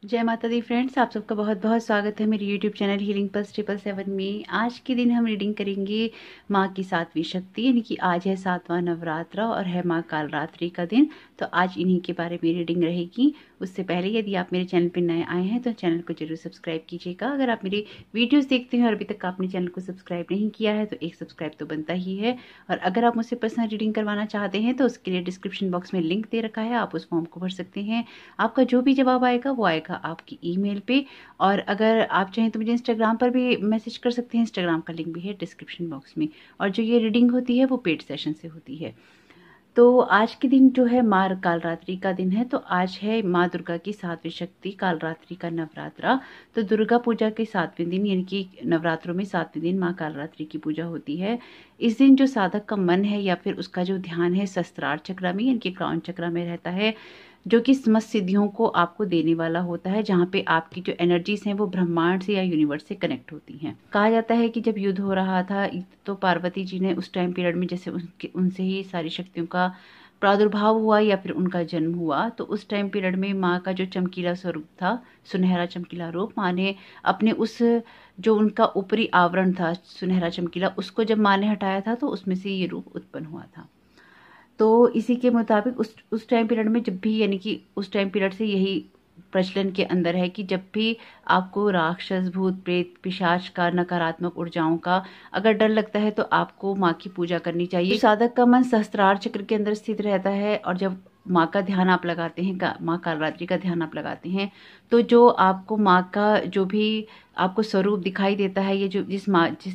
जय माता दी फ्रेंड्स, आप सबका बहुत बहुत स्वागत है मेरे यूट्यूब चैनल हीलिंग पल्स 777 में। आज के दिन हम रीडिंग करेंगे माँ की सातवीं शक्ति, यानी कि आज है 7वां नवरात्रा और है माँ कालरात्रि का दिन। तो आज इन्हीं के बारे में रीडिंग रहेगी। उससे पहले यदि आप मेरे चैनल पर नए आए हैं तो चैनल को जरूर सब्सक्राइब कीजिएगा। अगर आप मेरी वीडियोज़ देखते हैं और अभी तक आपने चैनल को सब्सक्राइब नहीं किया है तो एक सब्सक्राइब तो बनता ही है। और अगर आप मुझसे पर्सनल रीडिंग करवाना चाहते हैं तो उसके लिए डिस्क्रिप्शन बॉक्स में लिंक दे रखा है, आप उस फॉर्म को भर सकते हैं। आपका जो भी जवाब आएगा वो आएगा आपकी ईमेल पे। और अगर आप चाहें तो मुझे इंस्टाग्राम पर भी मैसेज कर सकते हैं, इंस्टाग्राम का लिंक भी है डिस्क्रिप्शन बॉक्स में। और जो ये रीडिंग होती है वो पेड सेशन से होती है। तो आज के दिन जो है माँ कालरात्रि का दिन है। तो आज है माँ दुर्गा की सातवीं शक्ति कालरात्रि का नवरात्रा। तो दुर्गा पूजा के 7वें दिन, यानी कि नवरात्रों में 7वें दिन माँ कालरात्रि की पूजा होती है। इस दिन जो साधक का मन है या फिर उसका जो ध्यान है सहस्त्रार चक्र में, यानी कि क्राउन चक्र में रहता है, जो कि समस्त सिद्धियों को आपको देने वाला होता है, जहाँ पे आपकी जो एनर्जीज हैं वो ब्रह्मांड से या यूनिवर्स से कनेक्ट होती हैं। कहा जाता है कि जब युद्ध हो रहा था तो पार्वती जी ने उस टाइम पीरियड में जैसे उनसे ही सारी शक्तियों का प्रादुर्भाव हुआ या फिर उनका जन्म हुआ, तो उस टाइम पीरियड में माँ का जो चमकीला स्वरूप था, सुनहरा चमकीला रूप, माँ ने अपने उस जो उनका ऊपरी आवरण था सुनहरा चमकीला, उसको जब माँ ने हटाया था तो उसमें से ये रूप उत्पन्न हुआ था। तो इसी के मुताबिक उस टाइम पीरियड में जब भी, यानी कि उस टाइम पीरियड से यही प्रचलन के अंदर है कि जब भी आपको राक्षस, भूत, प्रेत, पिशाच का, नकारात्मक ऊर्जाओं का अगर डर लगता है तो आपको माँ की पूजा करनी चाहिए। साधक का मन सहस्त्रार चक्र के अंदर स्थित रहता है और जब माँ का ध्यान आप लगाते हैं, माँ कालरात्रि का ध्यान आप लगाते हैं, तो जो आपको माँ का जो भी आपको स्वरूप दिखाई देता है, ये जो जिस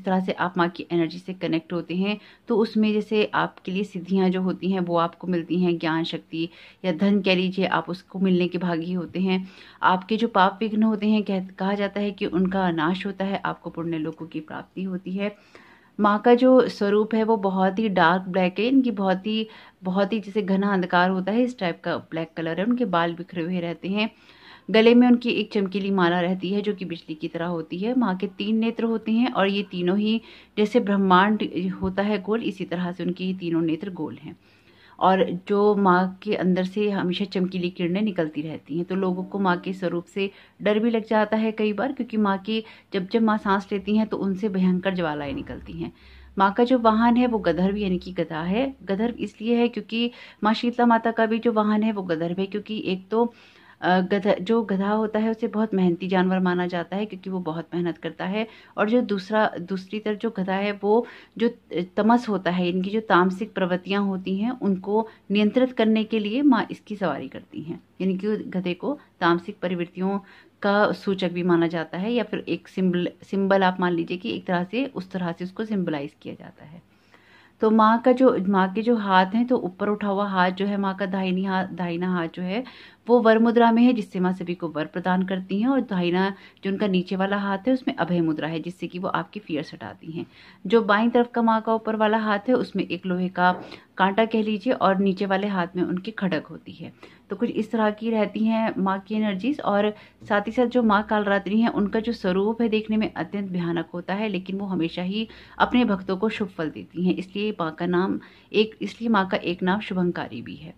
तरह से आप माँ की एनर्जी से कनेक्ट होते हैं, तो उसमें जैसे आपके लिए सिद्धियाँ जो होती हैं वो आपको मिलती हैं, ज्ञान शक्ति या धन कह लीजिए, आप उसको मिलने के भागी होते हैं। आपके जो पाप विघ्न होते हैं, कहा जाता है कि उनका नाश होता है, आपको पुण्य लोकों की प्राप्ति होती है। माँ का जो स्वरूप है वो बहुत ही डार्क ब्लैक है, इनकी बहुत ही जैसे घना अंधकार होता है, इस टाइप का ब्लैक कलर है। उनके बाल बिखरे हुए रहते हैं। गले में उनकी एक चमकीली माला रहती है जो कि बिजली की तरह होती है। माँ के 3 नेत्र होते हैं और ये तीनों ही, जैसे ब्रह्मांड होता है गोल, इसी तरह से उनके ये तीनों नेत्र गोल हैं। और जो माँ के अंदर से हमेशा चमकीली किरणें निकलती रहती हैं, तो लोगों को माँ के स्वरूप से डर भी लग जाता है कई बार, क्योंकि माँ की जब माँ सांस लेती हैं तो उनसे भयंकर ज्वालाएं निकलती हैं। माँ का जो वाहन है वो गदर्भ यानी कि गधा है। गदर्भ इसलिए है क्योंकि माँ शीतला माता का भी जो वाहन है वो गदर्भ है, क्योंकि एक तो जो गधा होता है उसे बहुत मेहनती जानवर माना जाता है क्योंकि वो बहुत मेहनत करता है। और जो दूसरी तरफ जो गधा है वो जो तमस होता है, इनकी जो तामसिक प्रवृत्तियां होती हैं उनको नियंत्रित करने के लिए माँ इसकी सवारी करती हैं, यानी कि गधे को तामसिक प्रवृत्तियों का सूचक भी माना जाता है, या फिर एक सिंबल आप मान लीजिए कि एक तरह से उस तरह से उसको सिंबलाइज किया जाता है। तो माँ के जो हाथ हैं, तो ऊपर उठा हुआ हाथ जो है माँ का दाहिना हाथ जो है वो वर मुद्रा में है, जिससे माँ सभी को वर प्रदान करती हैं। और दाहिना जो उनका नीचे वाला हाथ है उसमें अभय मुद्रा है, जिससे कि वो आपकी फियर्स हटाती हैं। जो बाईं तरफ का माँ का ऊपर वाला हाथ है उसमें एक लोहे का कांटा कह लीजिए और नीचे वाले हाथ में उनकी खड़क होती है। तो कुछ इस तरह की रहती हैं माँ की एनर्जीज। और साथ ही साथ जो माँ कालरात्रि हैं उनका जो स्वरूप है देखने में अत्यंत भयानक होता है, लेकिन वो हमेशा ही अपने भक्तों को शुभ फल देती हैं। इसलिए माँ का एक नाम शुभंकारी भी है।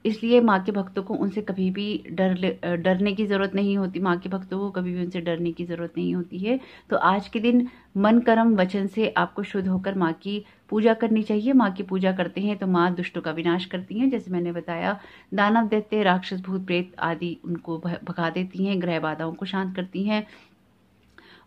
इसलिए माँ के भक्तों को उनसे कभी भी डरने की ज़रूरत नहीं होती। माँ के भक्तों को कभी भी उनसे डरने की ज़रूरत नहीं होती है। तो आज के दिन मन, कर्म, वचन से आपको शुद्ध होकर माँ की पूजा करनी चाहिए। माँ की पूजा करते हैं तो माँ दुष्टों का विनाश करती हैं, जैसे मैंने बताया। दानव, दैत्य, राक्षस, भूत, प्रेत आदि उनको भगा देती हैं, ग्रह बाधाओं को शांत करती हैं।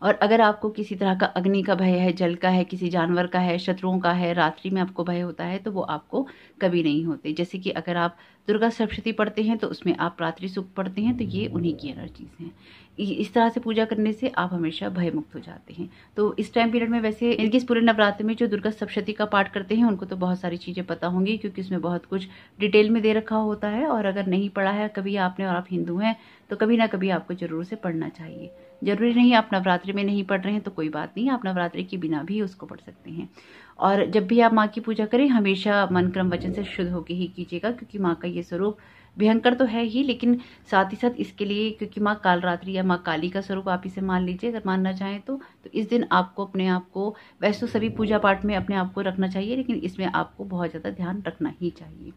और अगर आपको किसी तरह का अग्नि का भय है, जल का है, किसी जानवर का है, शत्रुओं का है, रात्रि में आपको भय होता है, तो वो आपको कभी नहीं होते। जैसे कि अगर आप दुर्गा सप्तशती पढ़ते हैं तो उसमें आप रात्रि सुख पढ़ते हैं, तो ये उन्हीं की एनर्जीज हैं। इस तरह से पूजा करने से आप हमेशा भय मुक्त हो जाते हैं। तो इस टाइम पीरियड में वैसे इनके इस पूरे नवरात्र में जो दुर्गा सप्तशती का पाठ करते हैं उनको तो बहुत सारी चीज़ें पता होंगी, क्योंकि उसमें बहुत कुछ डिटेल में दे रखा होता है। और अगर नहीं पढ़ा है कभी आपने और आप हिंदू हैं तो कभी ना कभी आपको जरूर से पढ़ना चाहिए। जरूरी नहीं आप नवरात्रि में नहीं पढ़ रहे हैं तो कोई बात नहीं, आप नवरात्रि के बिना भी उसको पढ़ सकते हैं। और जब भी आप माँ की पूजा करें हमेशा मन, क्रम, वचन से शुद्ध होकर ही कीजिएगा, क्योंकि माँ का ये स्वरूप भयंकर तो है ही, लेकिन साथ ही साथ इसके लिए, क्योंकि माँ कालरात्रि या माँ काली का स्वरूप आप इसे मान लीजिए, अगर मानना चाहें तो इस दिन आपको अपने आप को, वैसे तो सभी पूजा पाठ में अपने आप को रखना चाहिए, लेकिन इसमें आपको बहुत ज़्यादा ध्यान रखना ही चाहिए।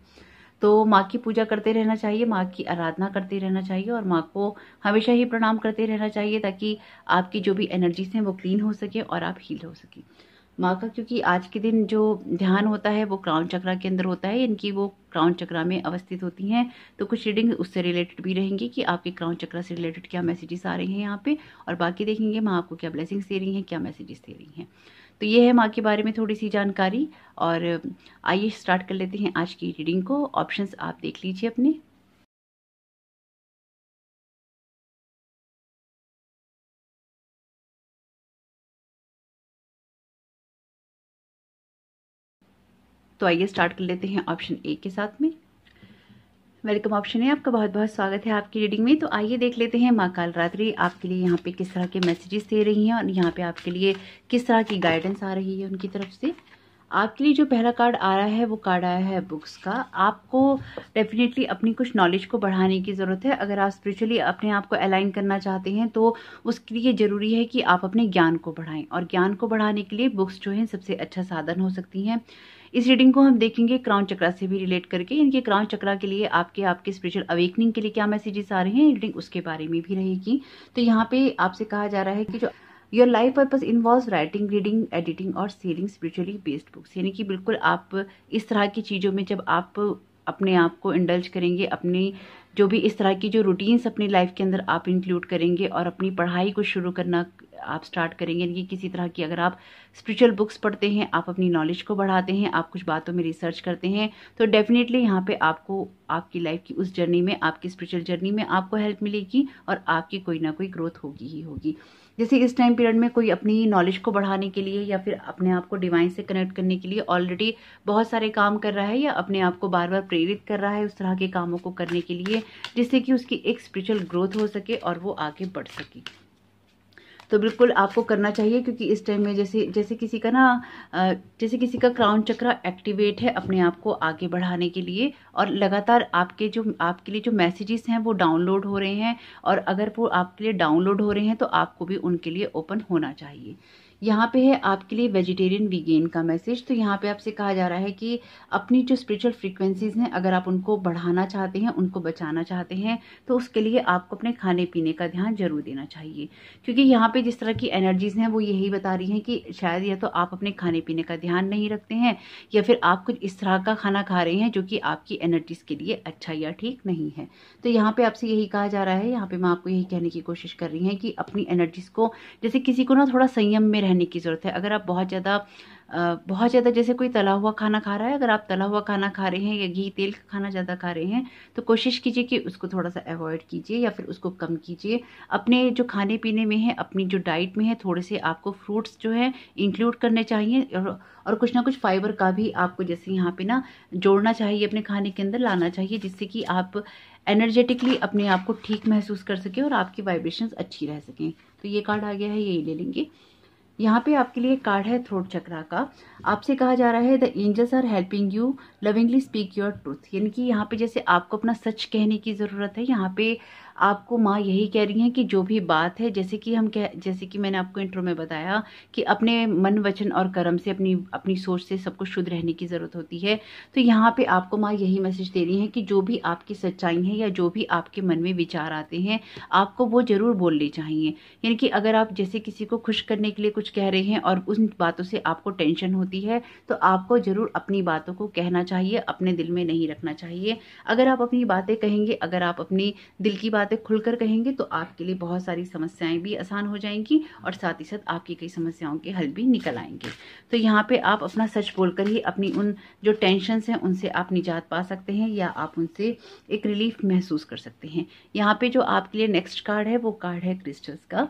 तो माँ की पूजा करते रहना चाहिए, माँ की आराधना करते रहना चाहिए और माँ को हमेशा ही प्रणाम करते रहना चाहिए, ताकि आपकी जो भी एनर्जीज हैं वो क्लीन हो सके और आप हील हो सके। माँ का क्योंकि आज के दिन जो ध्यान होता है वो क्राउन चक्रा के अंदर होता है, इनकी वो क्राउन चक्रा में अवस्थित होती हैं। तो कुछ रीडिंग उससे रिलेटेड भी रहेंगी कि आपके क्राउन चक्रा से रिलेटेड क्या मैसेजेस आ रहे हैं यहाँ पे, और बाकी देखेंगे माँ आपको क्या ब्लेसिंग्स दे रही हैं, क्या मैसेजेस दे रही हैं। तो ये है माँ के बारे में थोड़ी सी जानकारी। और आइए स्टार्ट कर लेते हैं आज की रीडिंग को। ऑप्शंस आप देख लीजिए अपने। तो आइए स्टार्ट कर लेते हैं ऑप्शन ए के साथ में। वेलकम ऑप्शन है आपका, बहुत बहुत स्वागत है आपकी रीडिंग में। तो आइए देख लेते हैं माँ कालरात्रि आपके लिए यहाँ पे किस तरह के मैसेजेस दे रही हैं और यहाँ पे आपके लिए किस तरह की गाइडेंस आ रही है उनकी तरफ से। आपके लिए जो पहला कार्ड आ रहा है वो कार्ड आया है बुक्स का। आपको डेफिनेटली अपनी कुछ नॉलेज को बढ़ाने की ज़रूरत है। अगर आप स्पिरिचुअली अपने आप को अलाइन करना चाहते हैं तो उसके लिए ज़रूरी है कि आप अपने ज्ञान को बढ़ाएं, और ज्ञान को बढ़ाने के लिए बुक्स जो है सबसे अच्छा साधन हो सकती हैं। इस रीडिंग को हम देखेंगे क्राउन चक्रा से भी रिलेट करके, इनके क्राउन चक्रा के लिए आपके स्पिरिचुअल अवेकनिंग के लिए क्या मैसेजेस आ रहे हैं, रीडिंग उसके बारे में भी रहेगी। तो यहाँ पे आपसे कहा जा रहा है कि जो your life purpose involve writing, reading, editing और सेलिंग स्पिरिचुअली बेस्ड बुक्स, यानी कि बिल्कुल आप इस तरह की चीज़ों में जब आप अपने आप को इंडल्ज करेंगे, अपनी जो भी इस तरह की जो रूटीन्स अपनी लाइफ के अंदर आप इंक्लूड करेंगे और अपनी पढ़ाई को शुरू करना आप स्टार्ट करेंगे, यानी कि किसी तरह की अगर आप स्पिरिचुअल बुक्स पढ़ते हैं, आप अपनी नॉलेज को बढ़ाते हैं, आप कुछ बातों में रिसर्च करते हैं, तो डेफिनेटली यहाँ पे आपको आपकी लाइफ की उस जर्नी में, आपकी स्पिरिचुअल जर्नी में आपको हेल्प मिलेगी और आपकी कोई ना कोई ग्रोथ होगी ही होगी। जैसे इस टाइम पीरियड में कोई अपनी नॉलेज को बढ़ाने के लिए या फिर अपने आप को डिवाइन से कनेक्ट करने के लिए ऑलरेडी बहुत सारे काम कर रहा है, या अपने आप को बार बार प्रेरित कर रहा है उस तरह के कामों को करने के लिए, जिससे कि उसकी एक स्पिरिचुअल ग्रोथ हो सके और वो आगे बढ़ सके। तो बिल्कुल आपको करना चाहिए, क्योंकि इस टाइम में जैसे किसी का जैसे किसी का क्राउन चक्रा एक्टिवेट है अपने आप को आगे बढ़ाने के लिए, और लगातार आपके लिए जो मैसेजेस हैं वो डाउनलोड हो रहे हैं, और अगर वो आपके लिए डाउनलोड हो रहे हैं तो आपको भी उनके लिए ओपन होना चाहिए। यहाँ पे है आपके लिए वेजिटेरियन वीगेन का मैसेज। तो यहाँ पे आपसे कहा जा रहा है कि अपनी जो स्पिरिचुअल फ्रीक्वेंसीज हैं, अगर आप उनको बढ़ाना चाहते हैं, उनको बचाना चाहते हैं, तो उसके लिए आपको अपने खाने पीने का ध्यान जरूर देना चाहिए। क्योंकि यहाँ पे जिस तरह की एनर्जीज हैं वो यही बता रही हैं कि शायद या तो आप अपने खाने पीने का ध्यान नहीं रखते हैं, या फिर आप कुछ इस तरह का खाना खा रहे हैं जो कि आपकी एनर्जीज के लिए अच्छा या ठीक नहीं है। तो यहाँ पे आपसे यही कहा जा रहा है, यहाँ पे मैं आपको यही कहने की कोशिश कर रही हैं कि अपनी एनर्जीज को, जैसे किसी को थोड़ा संयम में रहने की जरूरत है। अगर आप बहुत ज़्यादा जैसे कोई तला हुआ खाना खा रहा है, अगर आप तला हुआ खाना खा रहे हैं या घी तेल का खाना ज़्यादा खा रहे हैं, तो कोशिश कीजिए कि उसको थोड़ा सा अवॉइड कीजिए या फिर उसको कम कीजिए। अपने जो खाने पीने में है, अपनी जो डाइट में है, थोड़े से आपको फ्रूट्स जो है इंक्लूड करने चाहिए, और कुछ ना कुछ फाइबर का भी आपको जैसे यहाँ पे जोड़ना चाहिए, अपने खाने के अंदर लाना चाहिए, जिससे कि आप एनर्जेटिकली अपने आप को ठीक महसूस कर सकें और आपकी वाइब्रेशंस अच्छी रह सकें। तो ये कार्ड आ गया है, यही ले लेंगे। यहाँ पे आपके लिए कार्ड है थ्रोट चक्रा का। आपसे कहा जा रहा है the angels are helping you lovingly speak your truth, यानी कि यहाँ पे जैसे आपको अपना सच कहने की ज़रूरत है। यहाँ पे आपको माँ यही कह रही हैं कि जो भी बात है, जैसे कि मैंने आपको इंट्रो में बताया कि अपने मन, वचन और कर्म से, अपनी सोच से सब कुछ शुद्ध रहने की ज़रूरत होती है। तो यहाँ पे आपको माँ यही मैसेज दे रही हैं कि जो भी आपकी सच्चाई है या जो भी आपके मन में विचार आते हैं, आपको वो ज़रूर बोलने चाहिए। यानी कि अगर आप जैसे किसी को खुश करने के लिए कुछ कह रहे हैं और उन बातों से आपको टेंशन होती है, तो आपको ज़रूर अपनी बातों को कहना चाहिए, अपने दिल में नहीं रखना चाहिए। अगर आप अपनी बातें कहेंगे, अगर आप अपनी दिल की बातें खुलकर कहेंगे, तो आपके लिए बहुत सारी समस्याएं भी आसान हो जाएंगी और साथ ही साथ आपकी कई समस्याओं के हल भी निकल आएंगे। तो यहाँ पे आप अपना सच बोलकर ही अपनी उन जो टेंशन्स हैं उनसे आप निजात पा सकते हैं, या आप उनसे एक रिलीफ महसूस कर सकते हैं। यहाँ पे जो आपके लिए नेक्स्ट कार्ड है वो कार्ड है क्रिस्टल्स का।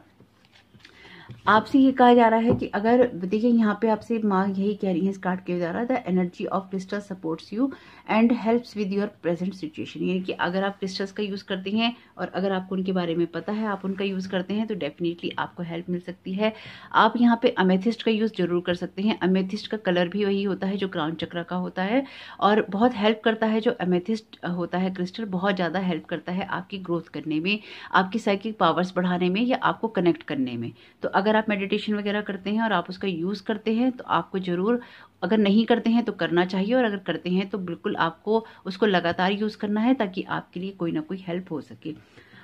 आपसे ये कहा जा रहा है कि अगर देखिए, यहाँ पे आपसे माँ यही कह रही है इस कार्ड के द्वारा, the energy of crystal supports you and helps with your present situation, यानी कि अगर आप क्रिस्टल्स का यूज़ करते हैं और अगर आपको उनके बारे में पता है, आप उनका यूज़ करते हैं, तो डेफिनेटली आपको हेल्प मिल सकती है। आप यहाँ पे अमेथिस्ट का यूज़ जरूर कर सकते हैं। अमेथिस्ट का कलर भी वही होता है जो क्राउन चक्र का होता है, और बहुत हेल्प करता है। जो अमेथिस्ट होता है क्रिस्टल, बहुत ज़्यादा हेल्प करता है आपकी ग्रोथ करने में, आपकी साइकिक पावर्स बढ़ाने में, या आपको कनेक्ट करने में। तो अगर आप मेडिटेशन वगैरह करते हैं और आप उसका यूज़ करते हैं तो आपको ज़रूर, अगर नहीं करते हैं तो करना चाहिए, और अगर करते हैं तो बिल्कुल आपको उसको लगातार यूज़ करना है ताकि आपके लिए कोई ना कोई हेल्प हो सके।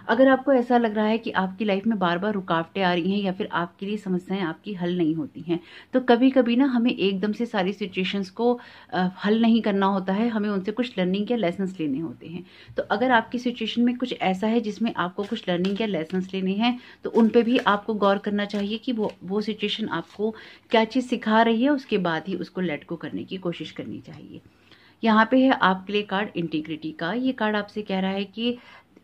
अगर आपको ऐसा लग रहा है कि आपकी लाइफ में बार बार रुकावटें आ रही हैं या फिर आपके लिए समस्याएं आपकी हल नहीं होती हैं, तो कभी कभी ना हमें एकदम से सारी सिचुएशंस को हल नहीं करना होता है, हमें उनसे कुछ लर्निंग या लेसन्स लेने होते हैं। तो अगर आपकी सिचुएशन में कुछ ऐसा है जिसमें आपको कुछ लर्निंग या लेसन्स लेने हैं, तो उन पे भी आपको गौर करना चाहिए कि वो सिचुएशन आपको क्या चीज़ सिखा रही है, उसके बाद ही उसको लेट गो करने की कोशिश करनी चाहिए। यहाँ पे है आपके लिए कार्ड इंटीग्रिटी का। ये कार्ड आपसे कह रहा है कि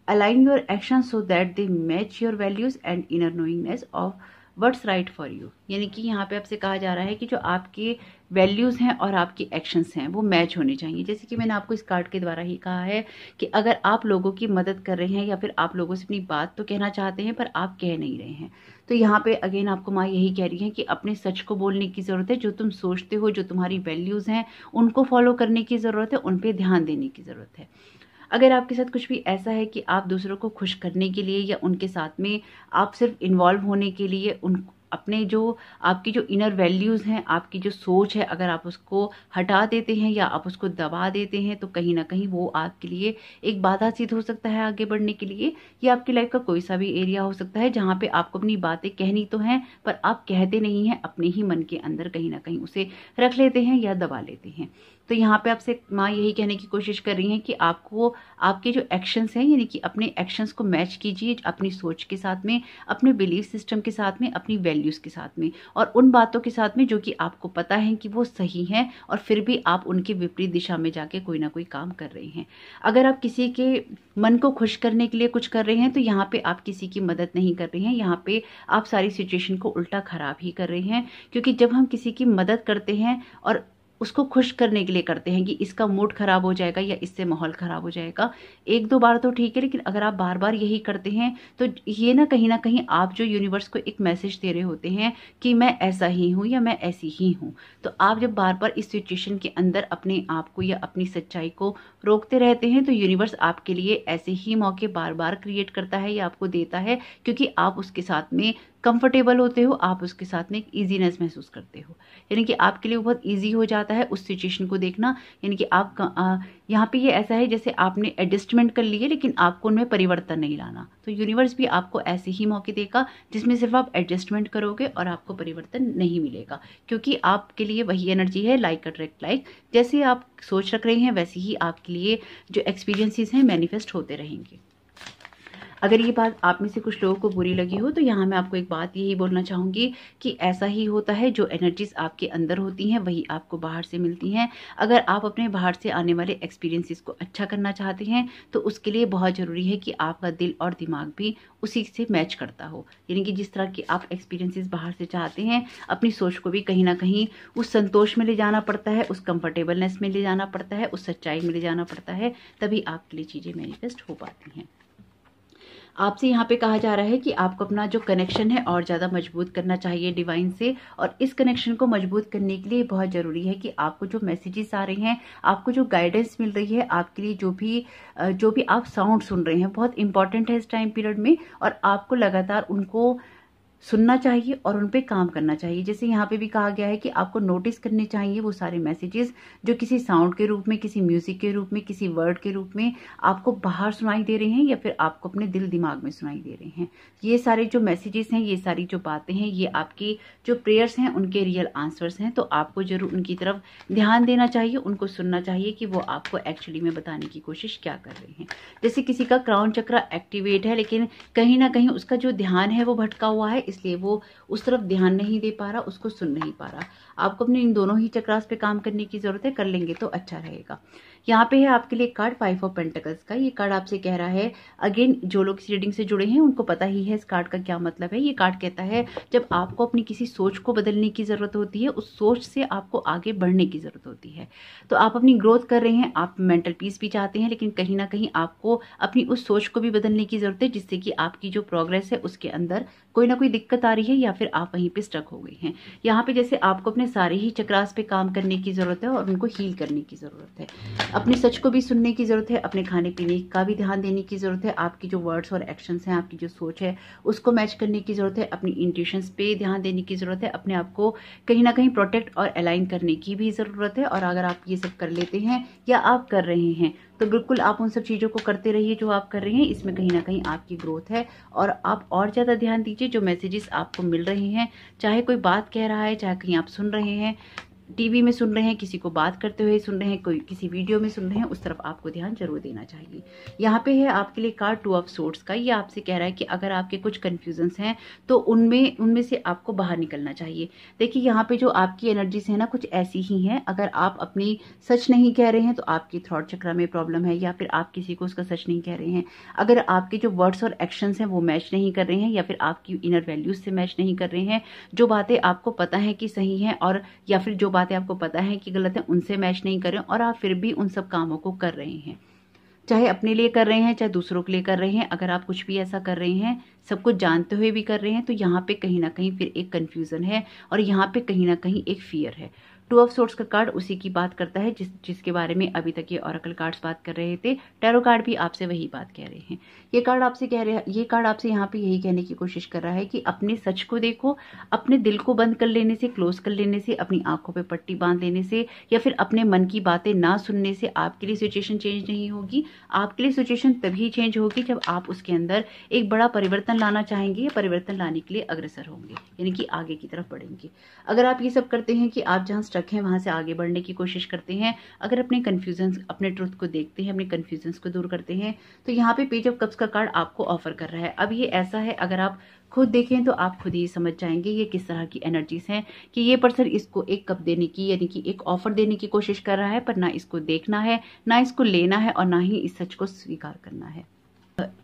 align your actions so that they match your values and inner knowingness of what's right for you। यानी कि यहाँ पे आपसे कहा जा रहा है कि जो आपके वैल्यूज़ हैं और आपकी एक्शंस हैं वो मैच होने चाहिए। जैसे कि मैंने आपको इस कार्ड के द्वारा ही कहा है कि अगर आप लोगों की मदद कर रहे हैं या फिर आप लोगों से अपनी बात तो कहना चाहते हैं पर आप कह नहीं रहे हैं, तो यहाँ पे अगेन आपको माँ यही कह रही है कि अपने सच को बोलने की ज़रूरत है। जो तुम सोचते हो, जो तुम्हारी वैल्यूज़ हैं, उनको फॉलो करने की ज़रूरत है, उन पर ध्यान देने की ज़रूरत है। अगर आपके साथ कुछ भी ऐसा है कि आप दूसरों को खुश करने के लिए या उनके साथ में आप सिर्फ इन्वॉल्व होने के लिए उन अपने जो आपकी जो इनर वैल्यूज़ हैं, आपकी जो सोच है, अगर आप उसको हटा देते हैं या आप उसको दबा देते हैं, तो कहीं ना कहीं वो आपके लिए एक बाधा सिद्ध हो सकता है आगे बढ़ने के लिए। ये आपकी लाइफ का कोई सा भी एरिया हो सकता है जहाँ पे आपको अपनी बातें कहनी तो हैं पर आप कहते नहीं हैं, अपने ही मन के अंदर कहीं ना कहीं उसे रख लेते हैं या दबा लेते हैं। तो यहाँ पे आपसे माँ यही कहने की कोशिश कर रही हैं कि आपको आपके जो एक्शंस हैं, यानी कि अपने एक्शंस को मैच कीजिए अपनी सोच के साथ में, अपने बिलीफ सिस्टम के साथ में, अपनी वैल्यूज़ के साथ में, और उन बातों के साथ में जो कि आपको पता है कि वो सही हैं और फिर भी आप उनके विपरीत दिशा में जाके कोई ना कोई काम कर रहे हैं। अगर आप किसी के मन को खुश करने के लिए कुछ कर रहे हैं तो यहाँ पे आप किसी की मदद नहीं कर रहे हैं, यहाँ पे आप सारी सिचुएशन को उल्टा खराब ही कर रहे हैं। क्योंकि जब हम किसी की मदद करते हैं और उसको खुश करने के लिए करते हैं कि इसका मूड खराब हो जाएगा या इससे माहौल खराब हो जाएगा, एक दो बार तो ठीक है, लेकिन अगर आप बार बार यही करते हैं तो ये ना कहीं आप जो यूनिवर्स को एक मैसेज दे रहे होते हैं कि मैं ऐसा ही हूँ या मैं ऐसी ही हूँ। तो आप जब बार बार इस सिचुएशन के अंदर अपने आप को या अपनी सच्चाई को रोकते रहते हैं तो यूनिवर्स आपके लिए ऐसे ही मौके बार बार क्रिएट करता है या आपको देता है, क्योंकि आप उसके साथ में कंफर्टेबल होते हो, आप उसके साथ में एक ईजीनेस महसूस करते हो। यानी कि आपके लिए बहुत ईजी हो जाता है उस सिचुएशन को देखना। यानी कि आप यहाँ पे ये ऐसा है जैसे आपने एडजस्टमेंट कर ली है लेकिन आपको उनमें परिवर्तन नहीं लाना। तो यूनिवर्स भी आपको ऐसे ही मौके देगा जिसमें सिर्फ आप एडजस्टमेंट करोगे और आपको परिवर्तन नहीं मिलेगा, क्योंकि आपके लिए वही एनर्जी है, लाइक अट्रैक्ट लाइक। जैसे आप सोच रख रहे हैं वैसे ही आपके लिए जो एक्सपीरियंसेस हैं मैनिफेस्ट होते रहेंगे। अगर ये बात आप में से कुछ लोगों को बुरी लगी हो तो यहाँ मैं आपको एक बात यही बोलना चाहूँगी कि ऐसा ही होता है, जो एनर्जीज आपके अंदर होती हैं वही आपको बाहर से मिलती हैं। अगर आप अपने बाहर से आने वाले एक्सपीरियंसेस को अच्छा करना चाहते हैं तो उसके लिए बहुत ज़रूरी है कि आपका दिल और दिमाग भी उसी से मैच करता हो। यानी कि जिस तरह के आप एक्सपीरियंसेस बाहर से चाहते हैं, अपनी सोच को भी कहीं ना कहीं उस संतोष में ले जाना पड़ता है, उस कंफर्टेबलनेस में ले जाना पड़ता है, उस सच्चाई में ले जाना पड़ता है, तभी आपके लिए चीज़ें मैनिफेस्ट हो पाती हैं। आपसे यहाँ पे कहा जा रहा है कि आपको अपना जो कनेक्शन है और ज़्यादा मजबूत करना चाहिए डिवाइन से, और इस कनेक्शन को मजबूत करने के लिए बहुत ज़रूरी है कि आपको जो मैसेजेस आ रहे हैं, आपको जो गाइडेंस मिल रही है, आपके लिए जो भी आप साउंड सुन रहे हैं बहुत इंपॉर्टेंट है इस टाइम पीरियड में, और आपको लगातार उनको सुनना चाहिए और उन पे काम करना चाहिए। जैसे यहाँ पे भी कहा गया है कि आपको नोटिस करने चाहिए वो सारे मैसेजेस जो किसी साउंड के रूप में, किसी म्यूजिक के रूप में, किसी वर्ड के रूप में आपको बाहर सुनाई दे रहे हैं या फिर आपको अपने दिल दिमाग में सुनाई दे रहे हैं। ये सारे जो मैसेजेस हैं, ये सारी जो बातें हैं, ये आपकी जो प्रेयर्स हैं उनके रियल आंसर्स हैं। तो आपको जरूर उनकी तरफ ध्यान देना चाहिए, उनको सुनना चाहिए कि वो आपको एक्चुअली में बताने की कोशिश क्या कर रहे हैं। जैसे किसी का क्राउन चक्र एक्टिवेट है लेकिन कहीं ना कहीं उसका जो ध्यान है वो भटका हुआ है, इसलिए वो उस तरफ ध्यान नहीं दे पा रहा, उसको सुन नहीं पा रहा। आपको अपने इन दोनों ही चक्रास पे काम करने की जरूरत है, कर लेंगे तो अच्छा रहेगा। यहाँ पे है आपके लिए कार्ड 5 ऑफ पेंटिकल्स का। ये कार्ड आपसे कह रहा है, अगेन जो लोग इस रीडिंग से जुड़े हैं उनको पता ही है इस कार्ड का क्या मतलब है। ये कार्ड कहता है जब आपको अपनी किसी सोच को बदलने की जरूरत होती है, उस सोच से आपको आगे बढ़ने की जरूरत होती है। तो आप अपनी ग्रोथ कर रहे हैं, आप मेंटल पीस भी चाहते हैं, लेकिन कहीं ना कहीं आपको अपनी उस सोच को भी बदलने की जरूरत है जिससे कि आपकी जो प्रोग्रेस है उसके अंदर कोई ना कोई दिक्कत आ रही है या फिर आप वहीं पे स्टक हो गई हैं। यहाँ पे जैसे आपको अपने हैं सारे ही चक्रास पे काम करने की ज़रूरत है और उनको हील करने की ज़रूरत है। अपने सच को भी सुनने की ज़रूरत है, अपने खाने पीने का भी ध्यान देने की ज़रूरत है, आपकी जो वर्ड्स और एक्शंस हैं, आपकी जो सोच है उसको मैच करने की ज़रूरत है, अपनी इंट्यूशंस पे ध्यान देने की ज़रूरत है, अपने आप को कहीं ना कहीं प्रोटेक्ट और अलाइन करने की भी ज़रूरत है। और अगर आप ये सब कर लेते हैं या आप कर रहे हैं तो बिल्कुल आप उन सब चीज़ों को करते रहिए जो आप कर रहे हैं। इसमें कहीं ना कहीं आपकी ग्रोथ है और आप और ज़्यादा ध्यान दीजिए जो मैसेजेस आपको मिल रहे हैं, चाहे कोई बात कह रहा है, चाहे कहीं आप सुन रहे हैं, टीवी में सुन रहे हैं, किसी को बात करते हुए सुन रहे हैं, कोई किसी वीडियो में सुन रहे हैं, उस तरफ आपको ध्यान जरूर देना चाहिए। यहाँ पे है आपके लिए कार्ड 2 ऑफ सोर्ड्स का। ये आपसे कह रहा है कि अगर आपके कुछ कंफ्यूजन्स हैं तो उनमें से आपको बाहर निकलना चाहिए। देखिए यहाँ पे जो आपकी एनर्जीज है ना कुछ ऐसी ही हैं। अगर आप अपनी सच नहीं कह रहे हैं तो आपकी थ्रॉट चक्र में प्रॉब्लम है, या फिर आप किसी को उसका सच नहीं कह रहे हैं। अगर आपके जो वर्ड्स और एक्शंस हैं वो मैच नहीं कर रहे हैं, या फिर आपकी इनर वैल्यूज से मैच नहीं कर रहे हैं, जो बातें आपको पता है कि सही हैं और या फिर जो बातें आपको पता है कि गलत है उनसे मैच नहीं कर रहे हैं, और आप फिर भी उन सब कामों को कर रहे हैं, चाहे अपने लिए कर रहे हैं चाहे दूसरों के लिए कर रहे हैं। अगर आप कुछ भी ऐसा कर रहे हैं सब कुछ जानते हुए भी कर रहे हैं तो यहाँ पे कहीं ना कहीं फिर एक कंफ्यूजन है और यहाँ पे कहीं ना कहीं एक फियर है। 2 ऑफ सोर्ड्स का कार्ड उसी की बात करता है जिसके बारे में अभी तक ये ऑरेकल कार्ड्स बात कर रहे थे। टैरो कार्ड भी आपसे वही बात कह रहे हैं। ये कार्ड आपसे यहाँ पे यही कहने की कोशिश कर रहा है कि अपने सच को देखो, अपने दिल को बंद कर लेने से, क्लोज कर लेने से, अपनी आंखों पे पट्टी बांध लेने से, या फिर अपने मन की बातें ना सुनने से आपके लिए सिचुएशन चेंज नहीं होगी। आपके लिए सिचुएशन तभी चेंज होगी जब आप उसके अंदर एक बड़ा परिवर्तन लाना चाहेंगे या परिवर्तन लाने के लिए अग्रसर होंगे, यानी कि आगे की तरफ बढ़ेंगे। अगर आप ये सब करते हैं कि आप जहाँ स्टक हैं वहां से आगे बढ़ने की कोशिश करते हैं, अगर अपने कंफ्यूजन, अपने ट्रुथ को देखते हैं, अपने कंफ्यूजन्स को दूर करते हैं, तो यहाँ पे पेज ऑफ कप्स का कार्ड आपको ऑफर कर रहा है। अब ये ऐसा है, अगर आप खुद देखें तो आप खुद ही समझ जाएंगे ये किस तरह की एनर्जीज हैं कि ये पर्सन इसको एक कप देने की, यानी कि एक ऑफर देने की कोशिश कर रहा है, पर ना इसको देखना है, ना इसको लेना है, और ना ही इस सच को स्वीकार करना है।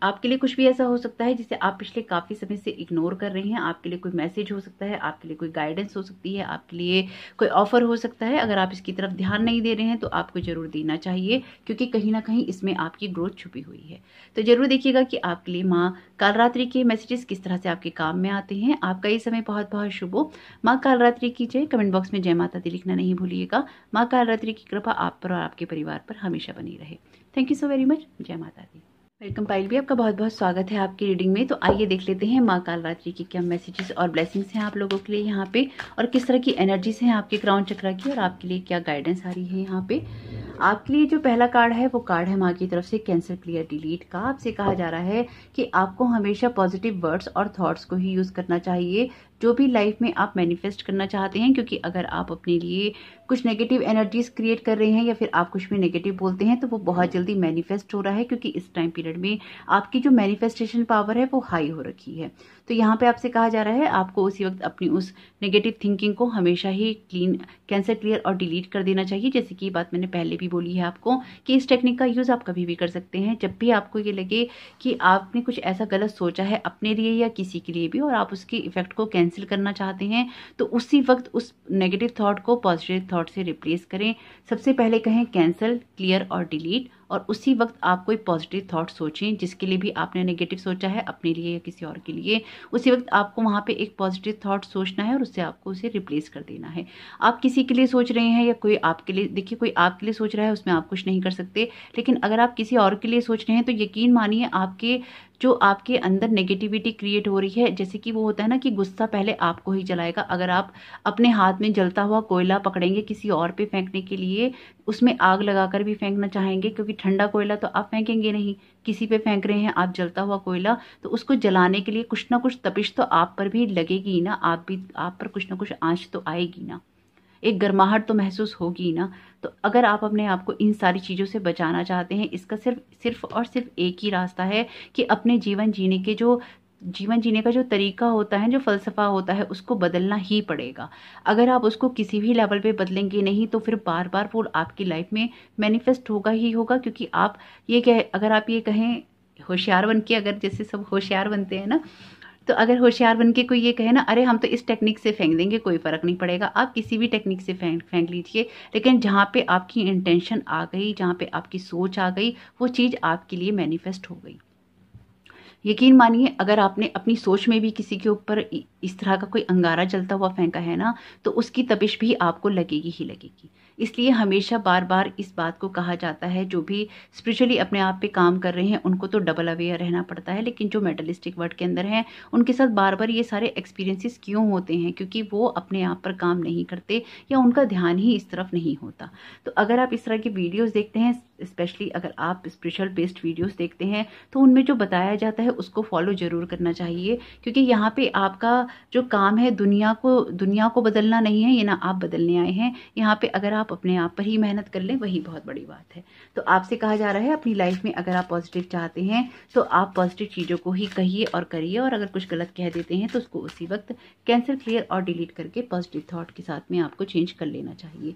आपके लिए कुछ भी ऐसा हो सकता है जिसे आप पिछले काफी समय से इग्नोर कर रहे हैं। आपके लिए कोई मैसेज हो सकता है, आपके लिए कोई गाइडेंस हो सकती है, आपके लिए कोई ऑफर हो सकता है। अगर आप इसकी तरफ ध्यान नहीं दे रहे हैं तो आपको जरूर देना चाहिए, क्योंकि कहीं ना कहीं इसमें आपकी ग्रोथ छुपी हुई है। तो जरूर देखिएगा कि आपके लिए माँ कालरात्रि के मैसेजेस किस तरह से आपके काम में आते हैं। आपका ये समय बहुत बहुत शुभ हो। माँ कालरात्रि की जय। कमेंट बॉक्स में जय माता दी लिखना नहीं भूलिएगा। माँ कालरात्रि की कृपा आप पर और आपके परिवार पर हमेशा बनी रहे। Thank you so very much. जय माता दी। वेलकम पायल भी, आपका बहुत बहुत स्वागत है आपकी रीडिंग में। तो आइए देख लेते हैं माँ कालरात्रि की क्या मैसेजेस और ब्लेसिंग्स हैं आप लोगों के लिए यहाँ पे, और किस तरह की एनर्जीज हैं आपके क्राउन चक्र की, और आपके लिए क्या गाइडेंस आ रही है यहाँ पे। आपके लिए जो पहला कार्ड है वो कार्ड है माँ की तरफ से कैंसिल क्लियर डिलीट का। आपसे कहा जा रहा है कि आपको हमेशा पॉजिटिव वर्ड्स और थॉट्स को ही यूज करना चाहिए जो भी लाइफ में आप मैनिफेस्ट करना चाहते हैं, क्योंकि अगर आप अपने लिए कुछ नेगेटिव एनर्जीज क्रिएट कर रहे हैं या फिर आप कुछ भी नेगेटिव बोलते हैं तो वो बहुत जल्दी मैनिफेस्ट हो रहा है, क्योंकि इस टाइम पीरियड में आपकी जो मैनिफेस्टेशन पावर है वो हाई हो रखी है। तो यहाँ पे आपसे कहा जा रहा है आपको उसी वक्त अपनी उस नेगेटिव थिंकिंग को हमेशा ही कैंसिल क्लियर और डिलीट कर देना चाहिए। जैसे कि बात मैंने पहले भी बोली है आपको कि इस टेक्निक का यूज आप कभी भी कर सकते हैं जब भी आपको ये लगे कि आपने कुछ ऐसा गलत सोचा है अपने लिए या किसी के लिए भी, और आप उसके इफेक्ट को कैंसिल करना चाहते हैं, तो उसी वक्त उस नेगेटिव थॉट को पॉजिटिव थॉट से रिप्लेस करें। सबसे पहले कहें कैंसिल क्लियर और डिलीट, और उसी वक्त आप कोई पॉजिटिव थॉट सोचें जिसके लिए भी आपने नेगेटिव सोचा है अपने लिए या किसी और के लिए। उसी वक्त आपको वहां पे एक पॉजिटिव थॉट सोचना है और उससे आपको उसे रिप्लेस कर देना है। आप किसी के लिए सोच रहे हैं या कोई आपके लिए, देखिए कोई आपके लिए सोच रहा है उसमें आप कुछ नहीं कर सकते, लेकिन अगर आप किसी और के लिए सोच रहे हैं तो यकीन मानिए आपके अंदर नेगेटिविटी क्रिएट हो रही है। जैसे कि वो होता है ना कि गुस्सा पहले आपको ही जलाएगा। अगर आप अपने हाथ में जलता हुआ कोयला पकड़ेंगे किसी और पे फेंकने के लिए, उसमें आग लगाकर भी फेंकना चाहेंगे, क्योंकि ठंडा कोयला तो आप फेंकेंगे नहीं, किसी पे फेंक रहे हैं आप जलता हुआ कोयला, तो उसको जलाने के लिए कुछ ना कुछ तपिश तो आप पर भी लगेगी ना, आप पर कुछ ना कुछ आंच तो आएगी ना, एक गर्माहट तो महसूस होगी ना। तो अगर आप अपने आप को इन सारी चीज़ों से बचाना चाहते हैं, इसका सिर्फ और सिर्फ एक ही रास्ता है कि अपने जीवन जीने का जो तरीका होता है, जो फलसफा होता है, उसको बदलना ही पड़ेगा। अगर आप उसको किसी भी लेवल पे बदलेंगे नहीं तो फिर बार बार वो आपकी लाइफ में मैनिफेस्ट होगा ही होगा। क्योंकि अगर आप ये कहें होशियार बन के, अगर जैसे सब होशियार बनते हैं ना, तो अगर होशियार बन के कोई ये कहे ना, अरे हम तो इस टेक्निक से फेंक देंगे, कोई फर्क नहीं पड़ेगा, आप किसी भी टेक्निक से फेंक लीजिए, लेकिन जहाँ पे आपकी इंटेंशन आ गई, जहाँ पे आपकी सोच आ गई, वो चीज़ आपके लिए मैनिफेस्ट हो गई। यकीन मानिए अगर आपने अपनी सोच में भी किसी के ऊपर इस तरह का कोई अंगारा जलता हुआ फेंका है ना, तो उसकी तपिश भी आपको लगेगी ही लगेगी। इसलिए हमेशा बार बार इस बात को कहा जाता है, जो भी स्पिरिचुअली अपने आप पे काम कर रहे हैं उनको तो डबल अवेयर रहना पड़ता है, लेकिन जो मेटलिस्टिक वर्ल्ड के अंदर हैं उनके साथ बार बार ये सारे एक्सपीरियंसेस क्यों होते हैं, क्योंकि वो अपने आप पर काम नहीं करते या उनका ध्यान ही इस तरफ नहीं होता। तो अगर आप इस तरह की वीडियोस देखते हैं, स्पेशली अगर आप स्पिरिचुअल बेस्ड वीडियोस देखते हैं, तो उनमें जो बताया जाता है उसको फॉलो जरूर करना चाहिए, क्योंकि यहाँ पे आपका जो काम है दुनिया को बदलना नहीं है, ये ना आप बदलने आए हैं। यहाँ पे अगर आप अपने आप पर ही मेहनत कर लें वही बहुत बड़ी बात है। तो आपसे कहा जा रहा है अपनी लाइफ में अगर आप पॉजिटिव चाहते हैं तो आप पॉजिटिव चीज़ों को ही कहिए और करिए, और अगर कुछ गलत कह देते हैं तो उसको उसी वक्त कैंसिल, क्लियर और डिलीट करके पॉजिटिव थॉट के साथ में आपको चेंज कर लेना चाहिए।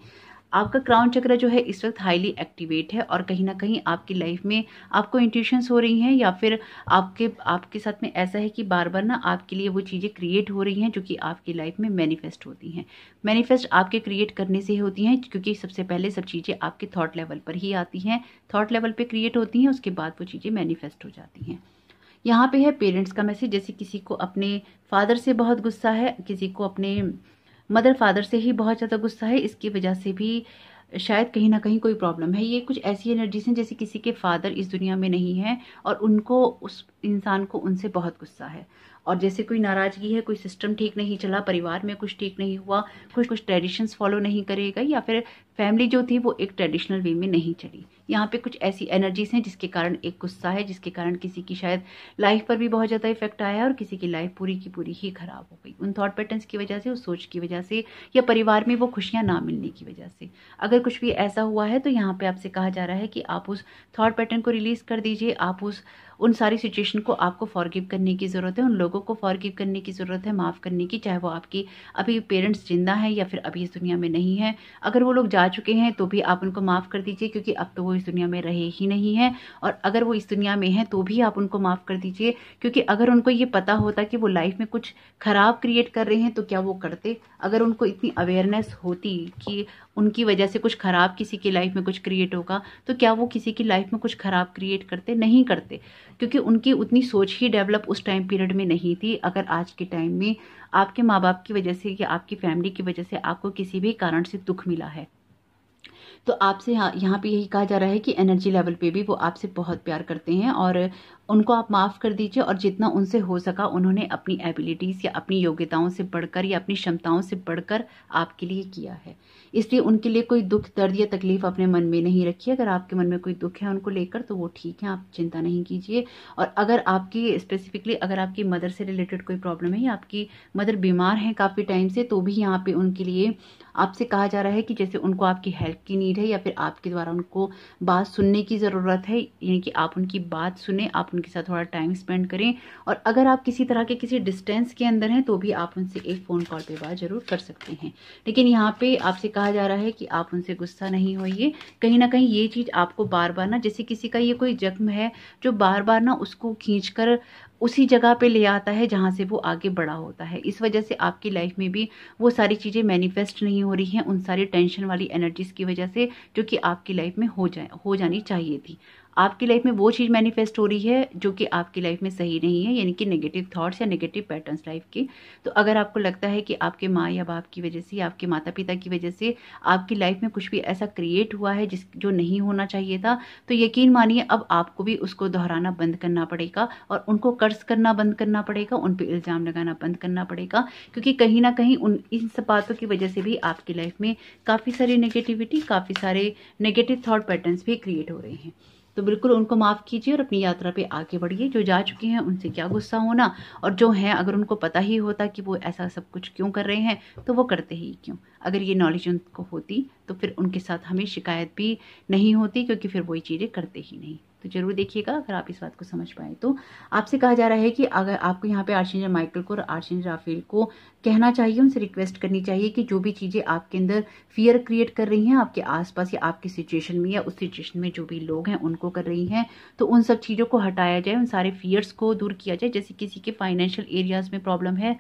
आपका क्राउन चक्र जो है इस वक्त हाईली एक्टिवेट है, और कहीं ना कहीं आपकी लाइफ में आपको इंट्यूशंस हो रही हैं, या फिर आपके साथ में ऐसा है कि बार बार ना आपके लिए वो चीज़ें क्रिएट हो रही हैं जो कि आपकी लाइफ में मैनिफेस्ट होती हैं। मैनिफेस्ट आपके क्रिएट करने से होती हैं, क्योंकि सबसे पहले सब चीज़ें आपके थॉट लेवल पर ही आती हैं, थॉट लेवल पर क्रिएट होती हैं, उसके बाद वो चीज़ें मैनिफेस्ट हो जाती हैं। यहाँ पे है पेरेंट्स का मैसेज, जैसे किसी को अपने फादर से बहुत गुस्सा है, किसी को अपने मदर फादर से ही बहुत ज़्यादा गुस्सा है, इसकी वजह से भी शायद कहीं ना कहीं कोई प्रॉब्लम है। ये कुछ ऐसी एनर्जीज हैं जैसे किसी के फादर इस दुनिया में नहीं है और उनको, उस इंसान को उनसे बहुत गुस्सा है, और जैसे कोई नाराज़गी है, कोई सिस्टम ठीक नहीं चला, परिवार में कुछ ठीक नहीं हुआ, कुछ ट्रेडिशंस फॉलो नहीं करेगा, या फिर फैमिली जो थी वो एक ट्रेडिशनल वे में नहीं चली। यहाँ पे कुछ ऐसी एनर्जीज हैं जिसके कारण एक गुस्सा है, जिसके कारण किसी की शायद लाइफ पर भी बहुत ज़्यादा इफेक्ट आया है और किसी की लाइफ पूरी की पूरी ही खराब हो गई, उन थॉट पैटर्न्स की वजह से, उस सोच की वजह से, या परिवार में वो खुशियाँ ना मिलने की वजह से। अगर कुछ भी ऐसा हुआ है तो यहाँ पे आपसे कहा जा रहा है कि आप उस थॉट पैटर्न को रिलीज कर दीजिए, आप उन सारी सिचुएशन को आपको फॉरगिव करने की ज़रूरत है, उन लोगों को फॉरगिव करने की ज़रूरत है, माफ़ करने की, चाहे वो आपकी अभी पेरेंट्स जिंदा हैं या फिर अभी इस दुनिया में नहीं है। अगर वो लोग जा चुके हैं तो भी आप उनको माफ़ कर दीजिए, क्योंकि अब तो वो इस दुनिया में रहे ही नहीं हैं, और अगर वो इस दुनिया में हैं तो भी आप उनको माफ़ कर दीजिए, क्योंकि अगर उनको ये पता होता कि वो लाइफ में कुछ खराब क्रिएट कर रहे हैं तो क्या वो करते? अगर उनको इतनी अवेयरनेस होती कि उनकी वजह से कुछ खराब किसी की लाइफ में कुछ क्रिएट होगा, तो क्या वो किसी की लाइफ में कुछ खराब क्रिएट करते? नहीं करते, क्योंकि उनकी उतनी सोच ही डेवलप उस टाइम पीरियड में नहीं थी। अगर आज के टाइम में आपके माँ बाप की वजह से या आपकी फैमिली की वजह से आपको किसी भी कारण से दुख मिला है, तो आपसे यहाँ पे यही कहा जा रहा है कि एनर्जी लेवल पे भी वो आपसे बहुत प्यार करते हैं, और उनको आप माफ़ कर दीजिए, और जितना उनसे हो सका उन्होंने अपनी एबिलिटीज़ या अपनी योग्यताओं से बढ़कर या अपनी क्षमताओं से बढ़कर आपके लिए किया है। इसलिए उनके लिए कोई दुख, दर्द या तकलीफ अपने मन में नहीं रखिए। अगर आपके मन में कोई दुख है उनको लेकर तो वो ठीक है, आप चिंता नहीं कीजिए। और अगर आपकी स्पेसिफिकली अगर आपकी मदर से रिलेटेड कोई प्रॉब्लम है या आपकी मदर बीमार हैं काफ़ी टाइम से, तो भी यहाँ पे उनके लिए आपसे कहा जा रहा है कि जैसे उनको आपकी हेल्प की नीड है या फिर आपके द्वारा उनको बात सुनने की ज़रूरत है, यानी कि आप उनकी बात सुने, आप उनके साथ थोड़ा टाइम स्पेंड करें। और अगर आप किसी तरह के किसी डिस्टेंस के अंदर हैं तो भी आप उनसे एक फ़ोन कॉल पे बात जरूर कर सकते हैं। लेकिन यहाँ पे आपसे कहा जा रहा है कि आप उनसे गुस्सा नहीं होइए। कहीं ना कहीं ये चीज़ आपको बार बार ना, जैसे किसी का ये कोई जख्म है जो बार बार ना उसको खींच कर उसी जगह पे ले आता है जहाँ से वो आगे बड़ा होता है। इस वजह से आपकी लाइफ में भी वो सारी चीज़ें मैनिफेस्ट नहीं हो रही हैं, उन सारी टेंशन वाली एनर्जीज की वजह से, जो कि आपकी लाइफ में हो जानी चाहिए थी। आपकी लाइफ में वो चीज़ मैनिफेस्ट हो रही है जो कि आपकी लाइफ में सही नहीं है, यानी कि नेगेटिव थॉट्स या नेगेटिव पैटर्न्स लाइफ के। तो अगर आपको लगता है कि आपके माँ या बाप की वजह से या आपके माता पिता की वजह से आपकी लाइफ में कुछ भी ऐसा क्रिएट हुआ है जो नहीं होना चाहिए था, तो यकीन मानिए अब आपको भी उसको दोहराना बंद करना पड़ेगा और उनको कर्ज करना बंद करना पड़ेगा, उन पर इल्ज़ाम लगाना बंद करना पड़ेगा, क्योंकि कहीं ना कहीं इन सब बातों की वजह से भी आपकी लाइफ में काफ़ी सारी नेगेटिविटी, काफ़ी सारे नेगेटिव थॉट पैटर्न्स भी क्रिएट हो रहे हैं। तो बिल्कुल उनको माफ़ कीजिए और अपनी यात्रा पे आगे बढ़िए। जो जा चुके हैं उनसे क्या गुस्सा होना, और जो हैं अगर उनको पता ही होता कि वो ऐसा सब कुछ क्यों कर रहे हैं तो वो करते ही क्यों। अगर ये नॉलेज उनको होती तो फिर उनके साथ हमें शिकायत भी नहीं होती, क्योंकि फिर वही चीज़ें करते ही नहीं। तो जरूर देखिएगा अगर आप इस बात को समझ पाए तो। आपसे कहा जा रहा है कि अगर आपको यहाँ पे आर्चेंजल माइकल को और आर्चेंजल राफेल को कहना चाहिए, उनसे रिक्वेस्ट करनी चाहिए कि जो भी चीज़ें आपके अंदर फियर क्रिएट कर रही हैं आपके आसपास या आपकी सिचुएशन में या उस सिचुएशन में जो भी लोग हैं उनको कर रही हैं, तो उन सब चीज़ों को हटाया जाए, उन सारे फियर्स को दूर किया जाए। जैसे किसी के फाइनेंशियल एरियाज में प्रॉब्लम है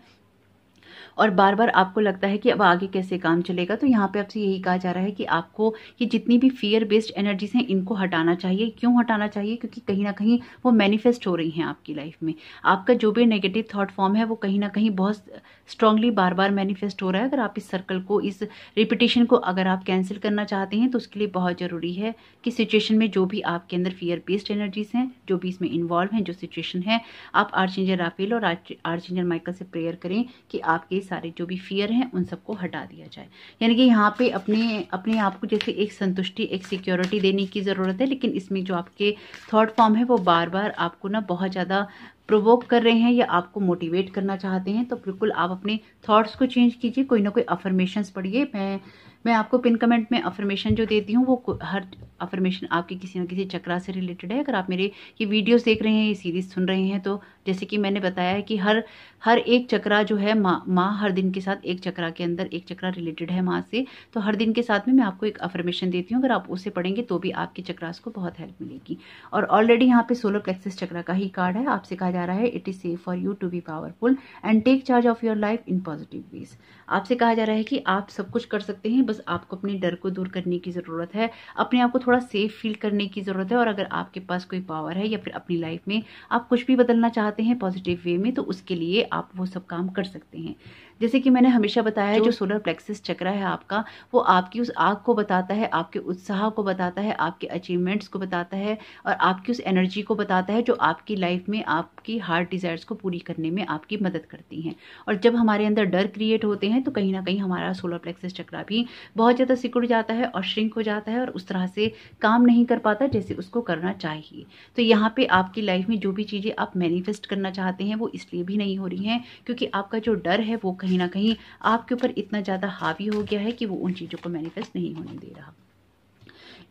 और बार बार आपको लगता है कि अब आगे कैसे काम चलेगा, तो यहाँ पे आपसे यही कहा जा रहा है कि आपको ये जितनी भी फियर बेस्ड एनर्जीज हैं इनको हटाना चाहिए। क्यों हटाना चाहिए? क्योंकि कहीं ना कहीं वो मैनिफेस्ट हो रही हैं आपकी लाइफ में। आपका जो भी नेगेटिव थॉट फॉर्म है वो कहीं ना कहीं बहुत स्ट्रांगली बार बार मैनिफेस्ट हो रहा है। अगर आप इस सर्कल को, इस रिपीटेशन को अगर आप कैंसिल करना चाहते हैं तो उसके लिए बहुत ज़रूरी है कि सिचुएशन में जो भी आपके अंदर फियर बेस्ड एनर्जीज हैं, जो भी इसमें इन्वॉल्व हैं, जो सिचुएशन है, आप आर्चएंजल राफेल और आर्चएंजल माइकल से प्रेयर करें कि आपके सारे जो भी फियर हैं उन सबको हटा दिया जाए। यानी कि यहाँ पे अपने आप को जैसे एक संतुष्टि, एक सिक्योरिटी देने की ज़रूरत है, लेकिन इसमें जो आपके थॉट फॉर्म है वो बार बार आपको ना बहुत ज़्यादा प्रोवोक कर रहे हैं या आपको मोटिवेट करना चाहते हैं। तो बिल्कुल आप अपने थॉट्स को चेंज कीजिए, कोई ना कोई अफर्मेशंस पढ़िए। मैं आपको पिन कमेंट में अफर्मेशन जो देती हूँ वो हर अफर्मेशन आपके किसी न किसी चक्रा से रिलेटेड है। अगर आप मेरे ये वीडियोस देख रहे हैं, ये सीरीज सुन रहे हैं, तो जैसे कि मैंने बताया है कि हर एक चक्रा जो है माँ हर दिन के साथ एक चक्रा के अंदर एक चक्रा रिलेटेड है माँ से, तो हर दिन के साथ में मैं आपको एक अफर्मेशन देती हूँ। अगर आप उसे पढ़ेंगे तो भी आपके चक्रास को बहुत हेल्प मिलेगी। और ऑलरेडी यहाँ पे सोलर प्लेक्सस चक्रा का ही कार्ड है। आपसे कहा जा रहा है it is safe for you to be powerful and take charge of your life in positive ways. आपसे कहा जा रहा है कि आप सब कुछ कर सकते हैं, बस आपको अपने डर को दूर करने की ज़रूरत है, अपने आप को थोड़ा सेफ फील करने की ज़रूरत है। और अगर आपके पास कोई पावर है या फिर अपनी लाइफ में आप कुछ भी बदलना चाहते हैं पॉजिटिव वे में, तो उसके लिए आप वो सब काम कर सकते हैं। जैसे कि मैंने हमेशा बताया है, जो सोलर प्लेक्सस चक्रा है आपका, वो आपकी उस आग को बताता है, आपके उत्साह को बताता है, आपके अचीवमेंट्स को बताता है और आपकी उस एनर्जी को बताता है जो आपकी लाइफ में आपकी हार्ट डिजायर्स को पूरी करने में आपकी मदद करती हैं। और जब हमारे अंदर डर क्रिएट होते हैं तो कहीं ना कहीं हमारा सोलर प्लेक्सस चक्रा भी बहुत ज़्यादा सिकुड़ जाता है और श्रिंक हो जाता है और उस तरह से काम नहीं कर पाता जैसे उसको करना चाहिए। तो यहाँ पे आपकी लाइफ में जो भी चीज़ें आप मैनिफेस्ट करना चाहते हैं वो इसलिए भी नहीं हो रही हैं क्योंकि आपका जो डर है वो कहीं ना कहीं आपके ऊपर इतना ज़्यादा हावी हो गया है कि वो उन चीज़ों को मैनिफेस्ट नहीं होने दे रहा।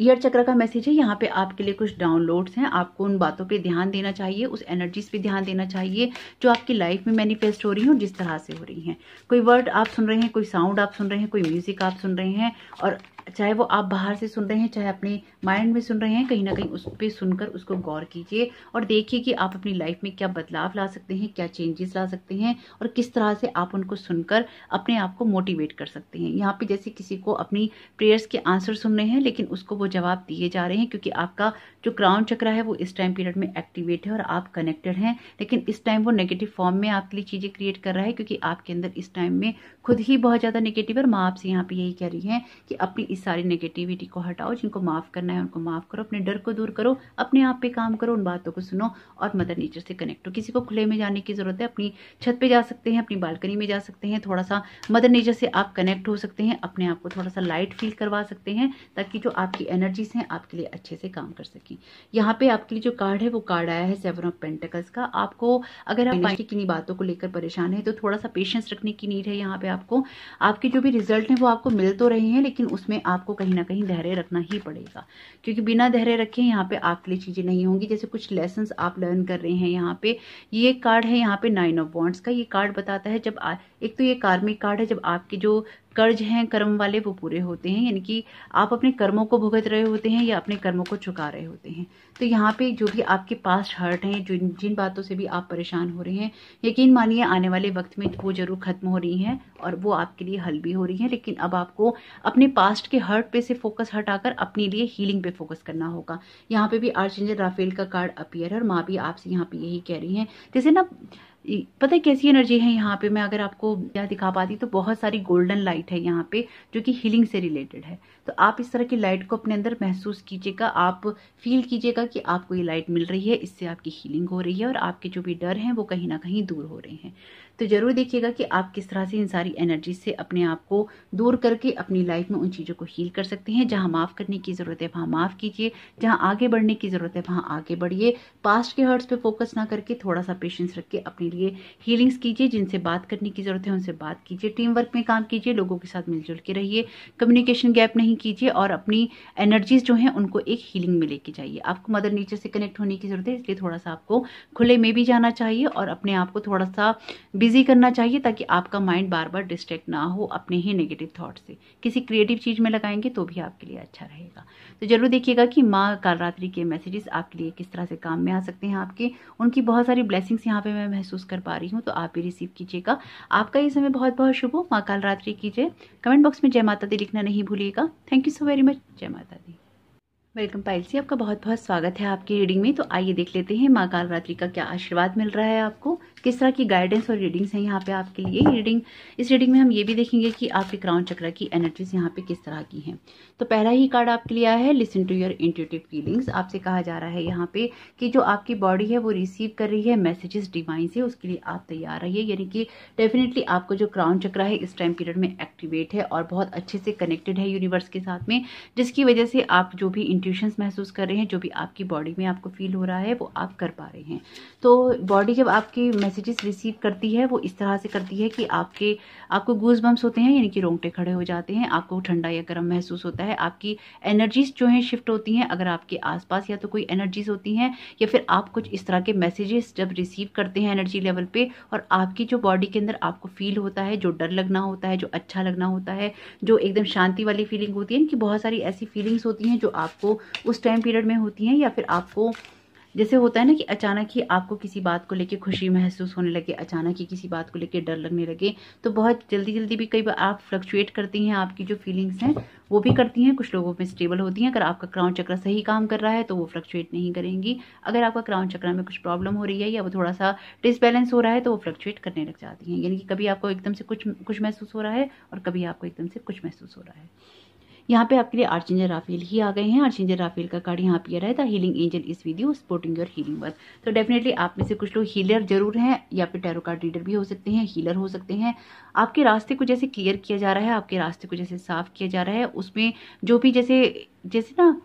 ईयर चक्र का मैसेज है यहाँ पे आपके लिए कुछ डाउनलोड्स हैं। आपको उन बातों पे ध्यान देना चाहिए, उस एनर्जीज पे ध्यान देना चाहिए जो आपकी लाइफ में मैनिफेस्ट हो रही हैं और जिस तरह से हो रही हैं। कोई वर्ड आप सुन रहे हैं, कोई साउंड आप सुन रहे हैं, कोई म्यूजिक आप सुन रहे हैं, और चाहे वो आप बाहर से सुन रहे हैं चाहे अपने माइंड में सुन रहे हैं, कहीं ना कहीं उस पर सुनकर उसको गौर कीजिए और देखिए कि आप अपनी लाइफ में क्या बदलाव ला सकते हैं, क्या चेंजेस ला सकते हैं और किस तरह से आप उनको सुनकर अपने आप को मोटिवेट कर सकते हैं। यहाँ पे जैसे किसी को अपनी प्रेयर्स के आंसर सुनने हैं लेकिन उसको वो जवाब दिए जा रहे हैं क्योंकि आपका जो क्राउन चक्र है वो इस टाइम पीरियड में एक्टिवेट है और आप कनेक्टेड हैं, लेकिन इस टाइम वो नेगेटिव फॉर्म में आपके लिए चीज़ें क्रिएट कर रहा है क्योंकि आपके अंदर इस टाइम में खुद ही बहुत ज़्यादा नेगेटिव है। और माँ आपसे यहाँ पे यही कह रही है कि अपनी इस सारी नेगेटिविटी को हटाओ, जिनको माफ़ करना है उनको माफ़ करो, अपने डर को दूर करो, अपने आप पे काम करो, उन बातों को सुनो और मदर नेचर से कनेक्ट हो। किसी को खुले में जाने की ज़रूरत है, अपनी छत पे जा सकते हैं, अपनी बालकनी में जा सकते हैं, थोड़ा सा मदर नेचर से आप कनेक्ट हो सकते हैं, अपने आप को थोड़ा सा लाइट फील करवा सकते हैं ताकि जो आपकी एनर्जीज हैं आपके लिए अच्छे से काम कर सकें। यहाँ पे आपके लिए जो कार्ड है वो कार्ड आया है 7 ऑफ पेंटिकल्स का। आपको अगर आप किन्हीं बातों को लेकर परेशान है तो थोड़ा सा पेशेंस रखने की नीड है। यहाँ पे आपको आपके जो भी रिजल्ट हैं वो आपको मिल तो रहे हैं लेकिन उसमें आपको कहीं ना कहीं धैर्य रखना ही पड़ेगा क्योंकि बिना धैर्य रखे यहाँ पे आपके लिए चीजें नहीं होंगी। जैसे कुछ लेसन्स आप लर्न कर रहे हैं। यहाँ पे ये कार्ड है, यहाँ पे 9 ऑफ वॉन्ड्स का। ये कार्ड बताता है जब एक तो ये कार्मिक कार्ड है, जब आपके जो कर्ज हैं कर्म वाले वो पूरे होते हैं, यानी कि आप अपने कर्मों को भुगत रहे होते हैं या अपने कर्मों को चुका रहे होते हैं। तो यहाँ पे जो भी आपके पास्ट हर्ट हैं, जो जिन बातों से भी आप परेशान हो रहे हैं, यकीन मानिए आने वाले वक्त में वो जरूर खत्म हो रही हैं और वो आपके लिए हल भी हो रही हैं। लेकिन अब आपको अपने पास्ट के हर्ट पे से फोकस हटाकर अपने लिए हीलिंग पे फोकस करना होगा। यहाँ पे भी आर्चएंजल राफेल का कार्ड अपीयर है और माँ भी आपसे यहाँ पे यही कह रही है। जैसे ना पता है कैसी एनर्जी है यहाँ पे, मैं अगर आपको दिखा पाती तो बहुत सारी गोल्डन लाइट है यहाँ पे जो कि हीलिंग से रिलेटेड है। तो आप इस तरह की लाइट को अपने अंदर महसूस कीजिएगा, आप फील कीजिएगा कि आपको ये लाइट मिल रही है, इससे आपकी हीलिंग हो रही है और आपके जो भी डर हैं वो कहीं ना कहीं दूर हो रहे हैं। तो जरूर देखिएगा कि आप किस तरह से इन सारी एनर्जी से अपने आप को दूर करके अपनी लाइफ में उन चीज़ों को हील कर सकते हैं। जहाँ माफ़ करने की ज़रूरत है वहाँ माफ़ कीजिए, जहाँ आगे बढ़ने की ज़रूरत है वहाँ आगे बढ़िए। पास्ट के हर्ट्स पे फोकस ना करके थोड़ा सा पेशेंस रख के अपने लिए हीलिंग्स कीजिए। जिनसे बात करने की ज़रूरत है उनसे बात कीजिए, टीम वर्क में काम कीजिए, लोगों के साथ मिलजुल के रहिए, कम्युनिकेशन गैप नहीं कीजिए और अपनी एनर्जीज जो हैं उनको एक हीलिंग में लेके जाइए। आपको मदर नेचर से कनेक्ट होने की ज़रूरत है, इसलिए थोड़ा सा आपको खुले में भी जाना चाहिए और अपने आप को थोड़ा सा बिजी करना चाहिए ताकि आपका माइंड बार बार डिस्ट्रैक्ट ना हो अपने ही नेगेटिव थॉट से। किसी क्रिएटिव चीज़ में लगाएंगे तो भी आपके लिए अच्छा रहेगा। तो जरूर देखिएगा कि माँ कालरात्रि के मैसेजेस आपके लिए किस तरह से काम में आ सकते हैं। आपके उनकी बहुत सारी ब्लेसिंग्स यहाँ पे मैं महसूस कर पा रही हूँ, तो आप भी रिसीव कीजिएगा। आपका ये समय बहुत बहुत शुभ हो। माँ काल रात्रि कीजिए। कमेंट बॉक्स में जय माता दी लिखना नहीं भूलिएगा। Thank you so very much. जय माता दी। वेलकम पाइल्स जी, आपका बहुत बहुत स्वागत है आपकी रीडिंग में। तो आइए देख लेते हैं माँ काल रात्रि का क्या आशीर्वाद मिल रहा है आपको, किस तरह की गाइडेंस और रीडिंग्स हैं यहाँ पे आपके लिए। इस रीडिंग में हम ये भी देखेंगे कि आपके क्राउन चक्र की एनर्जीज यहाँ पे किस तरह की हैं। तो पहला ही कार्ड आपके लिए आया है listen to your intuitive feelings. आपसे कहा जा रहा है यहाँ पे कि जो आपकी बॉडी है वो रिसीव कर रही है मैसेजेस डिवाइन से, उसके लिए आप तैयार रहिए। यानी कि डेफिनेटली आपको जो क्राउन चक्र है इस टाइम पीरियड में एक्टिवेट है और बहुत अच्छे से कनेक्टेड है यूनिवर्स के साथ में, जिसकी वजह से आप जो भी इंट्यूशंस महसूस कर रहे हैं, जो भी आपकी बॉडी में आपको फील हो रहा है, वो आप कर पा रहे हैं। तो बॉडी जब आपके मैसेजेस रिसीव करती है वो इस तरह से करती है कि आपको गूज बम्स होते हैं, यानी कि रोंगटे खड़े हो जाते हैं, आपको ठंडा या गर्म महसूस होता है, आपकी एनर्जीज जो हैं शिफ्ट होती हैं। अगर आपके आसपास या तो कोई एनर्जीज होती हैं या फिर आप कुछ इस तरह के मैसेजेस जब रिसीव करते हैं एनर्जी लेवल पे, और आपकी जो बॉडी के अंदर आपको फील होता है, जो डर लगना होता है, जो अच्छा लगना होता है, जो एकदम शांति वाली फीलिंग होती है, कि बहुत सारी ऐसी फीलिंग्स होती हैं जो आपको उस टाइम पीरियड में होती हैं, या फिर आपको जैसे होता है ना कि अचानक ही आपको किसी बात को लेके खुशी महसूस होने लगे, अचानक ही किसी बात को लेके डर लगने लगे। तो बहुत जल्दी जल्दी भी कई बार आप फ्लक्चुएट करती हैं, आपकी जो फीलिंग्स हैं वो भी करती हैं। कुछ लोगों में स्टेबल होती हैं। अगर आपका क्राउन चक्र सही काम कर रहा है तो वो फ्लक्चुएट नहीं करेंगी। अगर आपका क्राउन चक्र में कुछ प्रॉब्लम हो रही है या वो थोड़ा सा डिसबैलेंस हो रहा है तो वो फ्लक्चुएट करने लग जाती हैं। यानी कि कभी आपको एकदम से कुछ महसूस हो रहा है और कभी आपको एकदम से कुछ महसूस हो रहा है। यहाँ पे आपके लिए आर्चेंजल राफेल ही आ गए हैं। आर्चेंजल राफेल का कार्ड यहाँ पे रहा था, हीलिंग एंजल इस video supporting your healing work. तो डेफिनेटली आप में से कुछ लोग हीलर जरूर हैं, या फिर टैरो कार्ड रीडर भी हो सकते हैं, हीलर हो सकते हैं। आपके रास्ते को जैसे क्लियर किया जा रहा है, आपके रास्ते को जैसे साफ किया जा रहा है, उसमें जो भी जैसे ना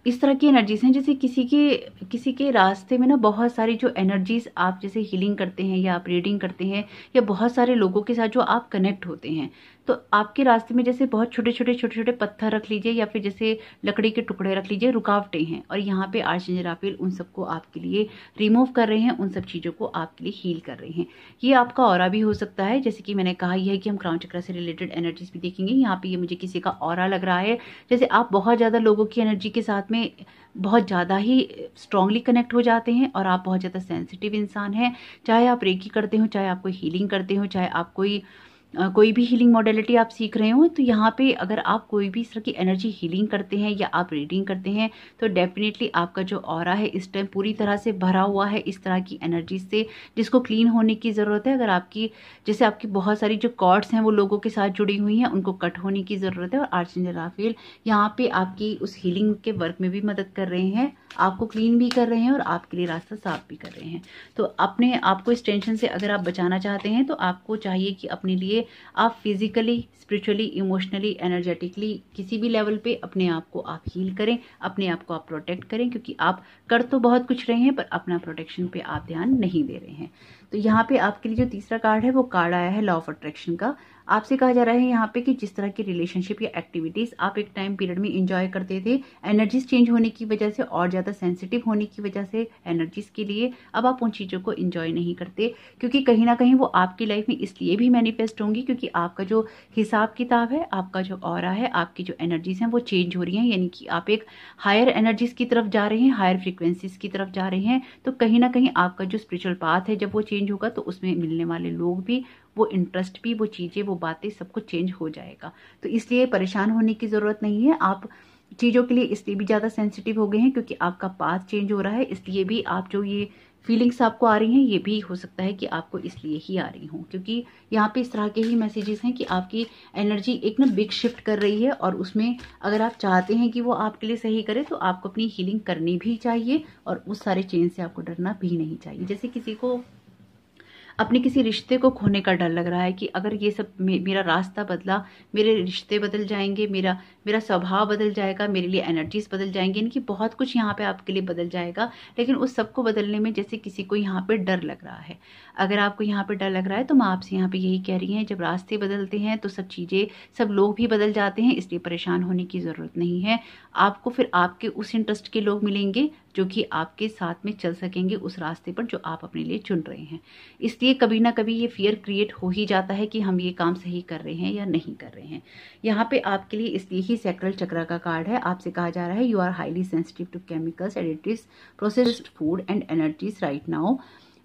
इस तरह की एनर्जीज हैं, जैसे किसी के रास्ते में ना बहुत सारी जो एनर्जीज आप जैसे हीलिंग करते हैं या आप रीडिंग करते हैं, या बहुत सारे लोगों के साथ जो आप कनेक्ट होते हैं, तो आपके रास्ते में जैसे बहुत छोटे छोटे पत्थर रख लीजिए या फिर जैसे लकड़ी के टुकड़े रख लीजिए, रुकावटें हैं, और यहाँ पे आर्चेंजल राफेल उन सबको आपके लिए रिमूव कर रहे हैं, उन सब चीज़ों को आपके लिए हील कर रहे हैं। ये आपका ऑरा भी हो सकता है, जैसे कि मैंने कहा यह है कि हम क्राउन चक्र से रिलेटेड एनर्जीज भी देखेंगे। यहाँ पे ये मुझे किसी का ऑरा लग रहा है, जैसे आप बहुत ज़्यादा लोगों की एनर्जी के साथ में बहुत ज़्यादा ही स्ट्रांगली कनेक्ट हो जाते हैं, और आप बहुत ज़्यादा सेंसिटिव इंसान हैं। चाहे आप रेकी करते हो, चाहे आप कोई हीलिंग करते हो, चाहे आप कोई भी हीलिंग मॉडलिटी आप सीख रहे हो, तो यहाँ पे अगर आप कोई भी इस तरह की एनर्जी हीलिंग करते हैं या आप रीडिंग करते हैं, तो डेफिनेटली आपका जो ऑरा है इस टाइम पूरी तरह से भरा हुआ है इस तरह की एनर्जी से, जिसको क्लीन होने की ज़रूरत है। अगर आपकी बहुत सारी जो कॉर्ड्स हैं वो लोगों के साथ जुड़ी हुई हैं, उनको कट होने की ज़रूरत है। और आर्चेंजल राफेल यहाँ पे आपकी उस हीलिंग के वर्क में भी मदद कर रहे हैं, आपको क्लीन भी कर रहे हैं और आपके लिए रास्ता साफ भी कर रहे हैं। तो अपने आपको इस टेंशन से अगर आप बचाना चाहते हैं, तो आपको चाहिए कि अपने लिए आप फिजिकली, स्पिरिचुअली, इमोशनली, एनर्जेटिकली किसी भी लेवल पे अपने आप को आप हील करें, अपने आप को आप प्रोटेक्ट करें, क्योंकि आप कर तो बहुत कुछ रहे हैं पर अपना प्रोटेक्शन पे आप ध्यान नहीं दे रहे हैं। तो यहाँ पे आपके लिए जो तीसरा कार्ड है वो कार्ड आया है लॉ ऑफ अट्रैक्शन का। आपसे कहा जा रहा है यहाँ पे कि जिस तरह की रिलेशनशिप या एक्टिविटीज आप एक टाइम पीरियड में एंजॉय करते थे, एनर्जीज चेंज होने की वजह से और ज्यादा सेंसिटिव होने की वजह से एनर्जीज के लिए अब आप उन चीजों को एंजॉय नहीं करते, क्योंकि कहीं ना कहीं वो आपकी लाइफ में इसलिए भी मैनिफेस्ट होंगी क्योंकि आपका जो हिसाब किताब है, आपका जो ऑरा है, आपकी जो एनर्जीज हैं वो चेंज हो रही हैं। यानी कि आप एक हायर एनर्जीज की तरफ जा रहे हैं, हायर फ्रिक्वेंसीज की तरफ जा रहे हैं। तो कहीं ना कहीं आपका जो स्पिरिचुअल पाथ है जब वो चेंज होगा तो उसमें मिलने वाले लोग भी, वो इंटरेस्ट भी, वो चीज़ें, वो बातें, सब कुछ चेंज हो जाएगा। तो इसलिए परेशान होने की ज़रूरत नहीं है। आप चीज़ों के लिए इसलिए भी ज़्यादा सेंसिटिव हो गए हैं क्योंकि आपका पाथ चेंज हो रहा है, इसलिए भी आप जो ये फीलिंग्स आपको आ रही हैं ये भी हो सकता है कि आपको इसलिए ही आ रही हों, क्योंकि यहाँ पे इस तरह के ही मैसेजेस हैं कि आपकी एनर्जी एक ना बिग शिफ्ट कर रही है, और उसमें अगर आप चाहते हैं कि वो आपके लिए सही करे तो आपको अपनी हीलिंग करनी भी चाहिए, और उस सारे चेंज से आपको डरना भी नहीं चाहिए। जैसे किसी को अपने किसी रिश्ते को खोने का डर लग रहा है कि अगर ये सब मेरा रास्ता बदला, मेरे रिश्ते बदल जाएंगे, मेरा स्वभाव बदल जाएगा, मेरे लिए एनर्जीज बदल जाएंगी, इनकी बहुत कुछ यहाँ पे आपके लिए बदल जाएगा। लेकिन उस सबको बदलने में जैसे किसी को यहाँ पे डर लग रहा है, अगर आपको यहाँ पे डर लग रहा है तो मैं आपसे यहाँ पे यही कह रही हैं, जब रास्ते बदलते हैं तो सब चीज़ें, सब लोग भी बदल जाते हैं, इसलिए परेशान होने की ज़रूरत नहीं है। आपको फिर आपके उस इंटरेस्ट के लोग मिलेंगे जो कि आपके साथ में चल सकेंगे उस रास्ते पर जो आप अपने लिए चुन रहे हैं। इसलिए कभी ना कभी ये फियर क्रिएट हो ही जाता है कि हम ये काम सही कर रहे हैं या नहीं कर रहे हैं। यहाँ पे आपके लिए इसलिए ही सैक्रल चक्र का कार्ड है। आपसे कहा जा रहा है you are highly sensitive to chemicals, additives, processed food and energies right now.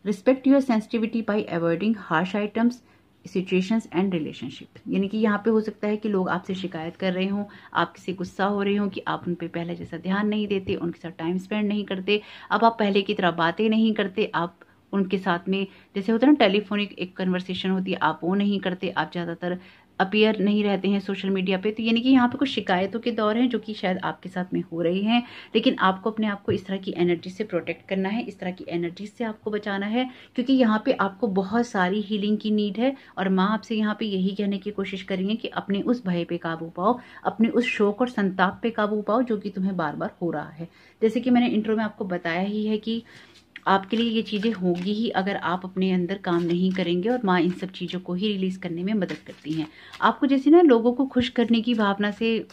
Respect your sensitivity by avoiding harsh items, situations and relationship. यानी कि यहाँ पे हो सकता है कि लोग आपसे शिकायत कर रहे हों, आपसे गुस्सा हो रहे हों कि आप उन पे पहले जैसा ध्यान नहीं देते, उनके साथ टाइम स्पेंड नहीं करते, अब आप पहले की तरह बातें नहीं करते, आप उनके साथ में जैसे होता है ना टेलीफोनिक एक कन्वर्सेशन होती है, आप वो नहीं करते, आप ज़्यादातर अपीयर नहीं रहते हैं सोशल मीडिया पे। तो यानी कि यहाँ पे कुछ शिकायतों के दौर हैं जो कि शायद आपके साथ में हो रही हैं, लेकिन आपको अपने आप को इस तरह की एनर्जी से प्रोटेक्ट करना है, इस तरह की एनर्जी से आपको बचाना है, क्योंकि यहाँ पे आपको बहुत सारी हीलिंग की नीड है। और माँ आपसे यहाँ पे यही कहने की कोशिश करेंगे कि अपने उस भय पे काबू पाओ, अपने उस शोक और संताप पे काबू पाओ जो कि तुम्हें बार बार हो रहा है। जैसे कि मैंने इंट्रो में आपको बताया ही है कि आपके लिए ये चीज़ें होंगी ही अगर आप अपने अंदर काम नहीं करेंगे, और माँ इन सब चीज़ों को ही रिलीज़ करने में मदद करती हैं। आपको जैसे ना लोगों को खुश करने की भावना से,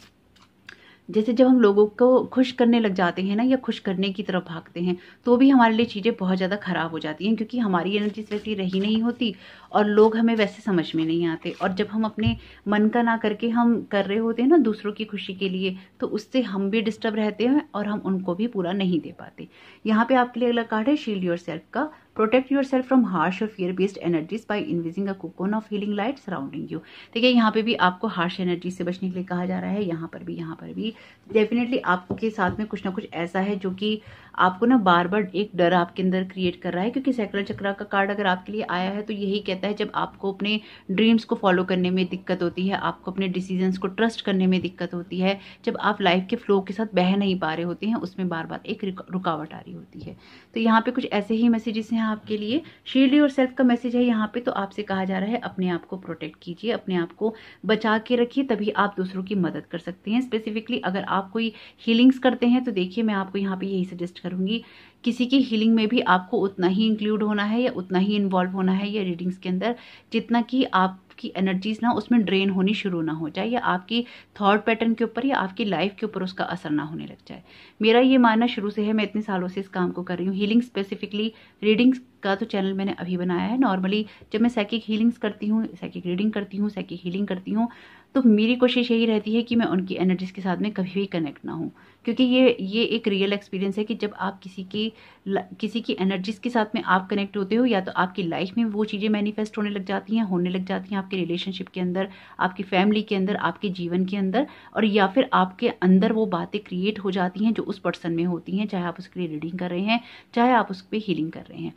जैसे जब हम लोगों को खुश करने लग जाते हैं ना, या खुश करने की तरफ भागते हैं, तो भी हमारे लिए चीज़ें बहुत ज़्यादा ख़राब हो जाती हैं, क्योंकि हमारी एनर्जी वैसी रही नहीं होती और लोग हमें वैसे समझ में नहीं आते। और जब हम अपने मन का ना करके हम कर रहे होते हैं ना दूसरों की खुशी के लिए, तो उससे हम भी डिस्टर्ब रहते हैं और हम उनको भी पूरा नहीं दे पाते। यहाँ पे आपके लिए अगला कार्ड है शील्ड योर सेल्फ का। Protect yourself from harsh और fear based energies by envisioning a cocoon of healing light surrounding you. देखिए यहाँ पे भी आपको हार्श एनर्जी से बचने के लिए कहा जा रहा है। यहाँ पर भी डेफिनेटली आपके साथ में कुछ ना कुछ ऐसा है जो कि आपको ना बार बार एक डर आपके अंदर क्रिएट कर रहा है, क्योंकि सैक्रल चक्र का कार्ड अगर आपके लिए आया है तो यही कहता है जब आपको अपने ड्रीम्स को फॉलो करने में दिक्कत होती है, आपको अपने डिसीजंस को ट्रस्ट करने में दिक्कत होती है, जब आप लाइफ के फ्लो के साथ बह नहीं पा रहे होते हैं, उसमें बार बार एक रुकावट आ रही होती है। तो यहाँ पे कुछ ऐसे ही मैसेजेस हैं आपके लिए। शील्ड योर सेल्फ का मैसेज है यहाँ पे। तो आपसे कहा जा रहा है अपने आप को प्रोटेक्ट कीजिए, अपने आप को बचा के रखिए, तभी आप दूसरों की मदद कर सकते हैं। स्पेसिफिकली अगर आप कोई हीलिंग्स करते हैं तो देखिए मैं आपको यहाँ पे यही सजेस्ट करूंगी, किसी की हीलिंग में भी आपको उतना ही इंक्लूड होना है या उतना ही इन्वॉल्व होना है या रीडिंग्स के अंदर, जितना कि आपकी एनर्जीज ना उसमें ड्रेन होनी शुरू ना हो जाए, या आपकी थॉट पैटर्न के ऊपर या आपकी लाइफ के ऊपर उसका असर ना होने लग जाए। मेरा ये मानना शुरू से है, मैं इतने सालों से इस काम को कर रही हूँ। हीलिंग स्पेसिफिकली रीडिंग्स का तो चैनल मैंने अभी बनाया है। नॉर्मली जब मैं साइकिक हीलिंग्स करती हूँ, साइकिक रीडिंग करती हूँ, साइकिक हीलिंग करती हूँ, तो मेरी कोशिश यही रहती है कि मैं उनकी एनर्जीज के साथ में कभी भी कनेक्ट ना हूँ, क्योंकि ये एक रियल एक्सपीरियंस है कि जब आप किसी की एनर्जीज के साथ में आप कनेक्ट होते हो, या तो आपकी लाइफ में वो चीज़ें मैनिफेस्ट होने लग जाती हैं आपके रिलेशनशिप के अंदर, आपकी फैमिली के अंदर, आपके जीवन के अंदर, और या फिर आपके अंदर वो बातें क्रिएट हो जाती हैं जो उस पर्सन में होती हैं, चाहे आप उसके लिए रीडिंग कर रहे हैं, चाहे आप उस पर हीलिंग कर रहे हैं।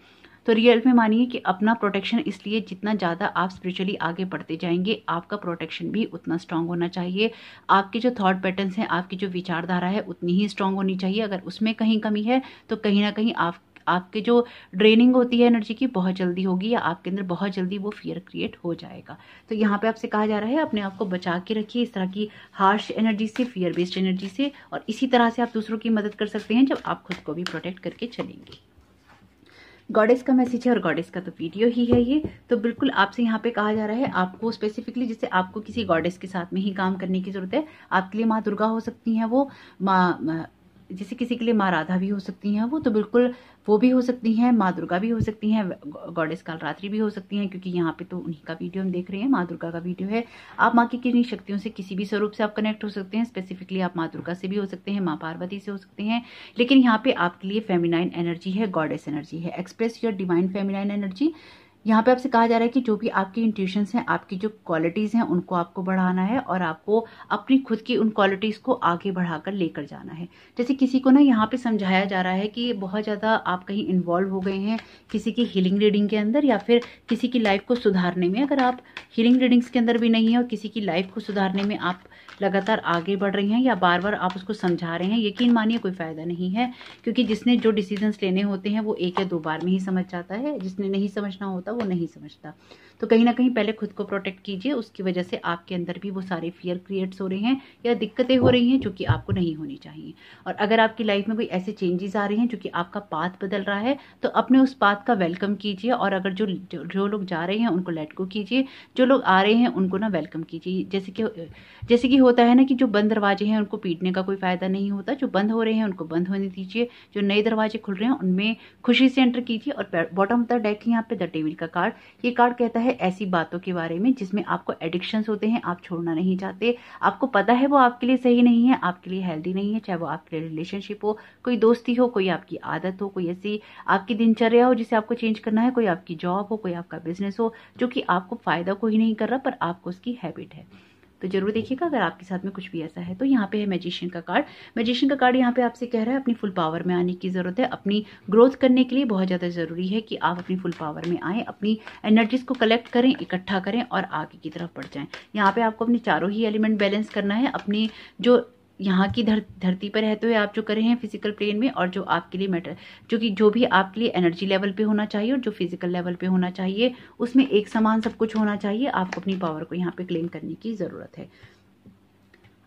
तो रियल में मानिए कि अपना प्रोटेक्शन, इसलिए जितना ज़्यादा आप स्पिरिचुअली आगे बढ़ते जाएंगे, आपका प्रोटेक्शन भी उतना स्ट्रांग होना चाहिए। आपके जो थॉट पैटर्न्स हैं, आपकी जो विचारधारा है, उतनी ही स्ट्रांग होनी चाहिए। अगर उसमें कहीं कमी है तो कहीं ना कहीं आपके जो ड्रेनिंग होती है एनर्जी की बहुत जल्दी होगी, या आपके अंदर बहुत जल्दी वो फियर क्रिएट हो जाएगा। तो यहाँ पे आपसे कहा जा रहा है अपने आप को बचा के रखिए इस तरह की हार्श एनर्जी से, फियर बेस्ड एनर्जी से, और इसी तरह से आप दूसरों की मदद कर सकते हैं जब आप खुद को भी प्रोटेक्ट करके चलेंगे। गॉडेस का मैसेज है और गॉडेस का तो वीडियो ही है ये। तो बिल्कुल आपसे यहाँ पे कहा जा रहा है आपको स्पेसिफिकली, जैसे आपको किसी गॉडेस के साथ में ही काम करने की जरूरत है। आपके लिए माँ दुर्गा हो सकती हैं, वो माँ, जैसे किसी के लिए माँ राधा भी हो सकती हैं वो, तो बिल्कुल वो भी हो सकती हैं, माँ दुर्गा भी हो सकती हैं, गॉडेस कालरात्रि भी हो सकती हैं, क्योंकि यहाँ पे तो उन्हीं का वीडियो हम देख रहे हैं, माँ दुर्गा का वीडियो है। आप माँ की किन्हीं शक्तियों से किसी भी स्वरूप से आप कनेक्ट हो सकते हैं। स्पेसिफिकली आप माँ दुर्गा से भी हो सकते हैं, माँ पार्वती से हो सकते हैं, लेकिन यहाँ पे आपके लिए फेमिनाइन एनर्जी है, गॉडेस एनर्जी है। Express your divine feminine energy. यहाँ पे आपसे कहा जा रहा है कि जो भी आपकी इंट्यूशंस हैं, आपकी जो क्वालिटीज़ हैं, उनको आपको बढ़ाना है और आपको अपनी खुद की उन क्वालिटीज़ को आगे बढ़ाकर लेकर जाना है। जैसे किसी को ना यहाँ पे समझाया जा रहा है कि बहुत ज़्यादा आप कहीं इन्वॉल्व हो गए हैं किसी की हीलिंग रीडिंग के अंदर, या फिर किसी की लाइफ को सुधारने में। अगर आप हीलिंग रीडिंग्स के अंदर भी नहीं है और किसी की लाइफ को सुधारने में आप लगातार आगे बढ़ रही हैं, या बार बार आप उसको समझा रहे हैं, यकीन मानिए कोई फ़ायदा नहीं है, क्योंकि जिसने जो डिसीजंस लेने होते हैं वो एक या दो बार में ही समझ जाता है, जिसने नहीं समझना होता वो नहीं समझता। तो कहीं ना कहीं पहले खुद को प्रोटेक्ट कीजिए, उसकी वजह से आपके अंदर भी वो सारे फियर क्रिएट्स हो रहे हैं या दिक्कतें हो रही हैं जो कि आपको नहीं होनी चाहिए। और अगर आपकी लाइफ में कोई ऐसे चेंजेस आ रहे हैं जो कि आपका पाथ बदल रहा है, तो अपने उस पाथ का वेलकम कीजिए, और अगर जो लोग जा रहे हैं उनको लेट गो कीजिए, जो लोग आ रहे हैं उनको ना वेलकम कीजिए। जैसे कि होता है ना कि जो बंद दरवाजे हैं उनको पीटने का कोई फायदा नहीं होता, जो बंद हो रहे हैं उनको बंद होने दीजिए, जो नए दरवाजे खुल रहे हैं उनमें खुशी से एंटर कीजिए। और बॉटम ऑफ द डेक यहाँ पे द डेविल का कार्ड, ये कार्ड कहता है ऐसी बातों के बारे में जिसमें आपको एडिक्शंस होते हैं, आप छोड़ना नहीं चाहते, आपको पता है वो आपके लिए सही नहीं है, आपके लिए हेल्दी नहीं है, चाहे वो आपके लिए रिलेशनशिप हो, कोई दोस्ती हो, कोई आपकी आदत हो, कोई ऐसी आपकी दिनचर्या हो जिसे आपको चेंज करना है, कोई आपकी जॉब हो, कोई आपका बिजनेस हो जो कि आपको फायदा कोई नहीं कर रहा पर आपको उसकी हैबिट है। तो जरूर देखिएगा अगर आपके साथ में कुछ भी ऐसा है। तो यहाँ पे है मैजिशियन का कार्ड। मैजिशियन का कार्ड यहाँ पे आपसे कह रहा है अपनी फुल पावर में आने की जरूरत है। अपनी ग्रोथ करने के लिए बहुत ज्यादा जरूरी है कि आप अपनी फुल पावर में आए, अपनी एनर्जीज को कलेक्ट करें, इकट्ठा करें और आगे की तरफ बढ़ जाएं। यहाँ पे आपको अपने चारों ही एलिमेंट बैलेंस करना है। अपनी जो यहाँ की धरती पर रहते हुए आप जो कर रहे हैं फिजिकल प्लेन में, और जो आपके लिए मैटर जो भी आपके लिए एनर्जी लेवल पे होना चाहिए और जो फिजिकल लेवल पे होना चाहिए, उसमें एक समान सब कुछ होना चाहिए। आपको अपनी पावर को यहाँ पे क्लेम करने की जरूरत है।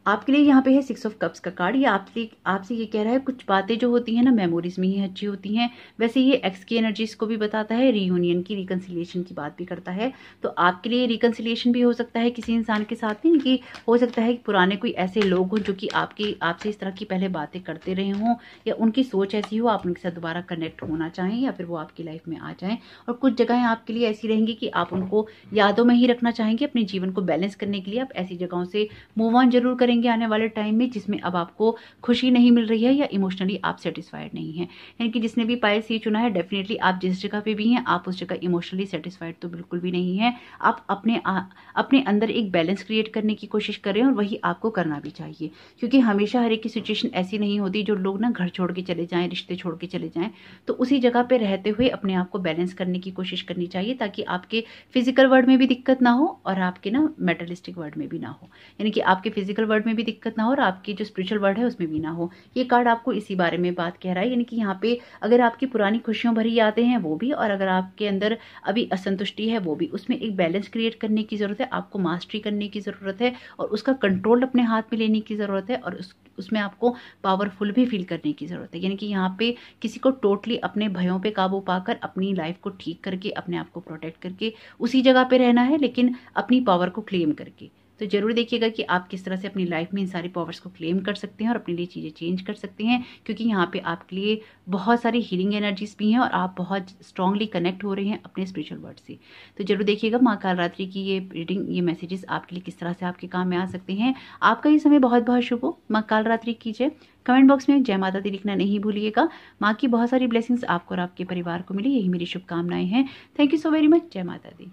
आपके लिए यहाँ पे है 6 ऑफ कप्स का कार्ड। ये आपसे ये कह रहा है कुछ बातें जो होती हैं ना मेमोरीज में ही अच्छी होती हैं। वैसे ये एक्स की एनर्जीज को भी बताता है, रियूनियन की, रिकंसिलिएशन की बात भी करता है। तो आपके लिए रिकंसिलिएशन भी हो सकता है किसी इंसान के साथ में, कि हो सकता है कि पुराने कोई ऐसे लोग हों जो कि आपसे इस तरह की पहले बातें करते रहे हों, या उनकी सोच ऐसी हो आप उनके साथ दोबारा कनेक्ट होना चाहें, या फिर वो आपकी लाइफ में आ जाएं। और कुछ जगहें आपके लिए ऐसी रहेंगी कि आप उनको यादों में ही रखना चाहेंगे। अपने जीवन को बैलेंस करने के लिए आप ऐसी जगहों से मूव ऑन जरूर करेंगे आने वाले टाइम में जिसमें अब आपको खुशी नहीं मिल रही है या इमोशनली आप सेटिस्फाइड नहीं है। यानी कि जिसने भी पाइल्स ये चुना है, डेफिनेटली आप जिस जगह पे भी हैं आप उस जगह इमोशनली सेटिस्फाइड तो बिल्कुल भी नहीं है। आप अपने अंदर एक बैलेंस क्रिएट करने की कोशिश करें और वही आपको करना भी चाहिए, क्योंकि हमेशा हर एक की सिचुएशन ऐसी नहीं होती। जो लोग ना घर छोड़ के चले जाएं, रिश्ते छोड़ के चले जाएं, तो उसी जगह पे रहते हुए अपने आप को बैलेंस करने की कोशिश करनी चाहिए, ताकि आपके फिजिकल वर्ल्ड में भी दिक्कत ना हो और आपके ना मेटलिस्टिक वर्ल्ड में भी ना हो। यानी कि आपके फिजिकल वर्ल्ड में भी दिक्कत ना हो और आपकी जो स्पिरिचुअल वर्ल्ड है उसमें भी ना हो। ये कार्ड आपको इसी बारे में बात कह रहा है। यानी कि यहाँ पे अगर आपकी पुरानी खुशियों भरी यादें हैं वो भी, और अगर आपके अंदर अभी असंतुष्टि है वो भी, उसमें एक बैलेंस क्रिएट करने की जरूरत है। आपको मास्टरी करने की जरूरत है और उसका कंट्रोल अपने हाथ में लेने की जरूरत है, और उसमें आपको पावरफुल भी फील करने की जरूरत है। यानी कि यहाँ पे किसी को टोटली अपने भयों पे काबू पाकर अपनी लाइफ को ठीक करके अपने आप को प्रोटेक्ट करके उसी जगह पे रहना है, लेकिन अपनी पावर को क्लेम करके। तो जरूर देखिएगा कि आप किस तरह से अपनी लाइफ में इन सारी पावर्स को क्लेम कर सकते हैं और अपने लिए चीज़ें चेंज कर सकते हैं, क्योंकि यहाँ पे आपके लिए बहुत सारी हीलिंग एनर्जीज भी हैं और आप बहुत स्ट्रांगली कनेक्ट हो रहे हैं अपने स्पिरिचुअल वर्ल्ड से। तो जरूर देखिएगा माँ कालरात्रि की ये रीडिंग, ये मैसेजेस आपके लिए किस तरह से आपके काम में आ सकते हैं। आपका ये समय बहुत बहुत शुभ हो। माँ कालरात्रि कीजिए। कमेंट बॉक्स में जय माता दी लिखना नहीं भूलिएगा। माँ की बहुत सारी ब्लेसिंग्स आपको और आपके परिवार को मिले, यही मेरी शुभकामनाएं हैं। Thank you so very much. जय माता दी।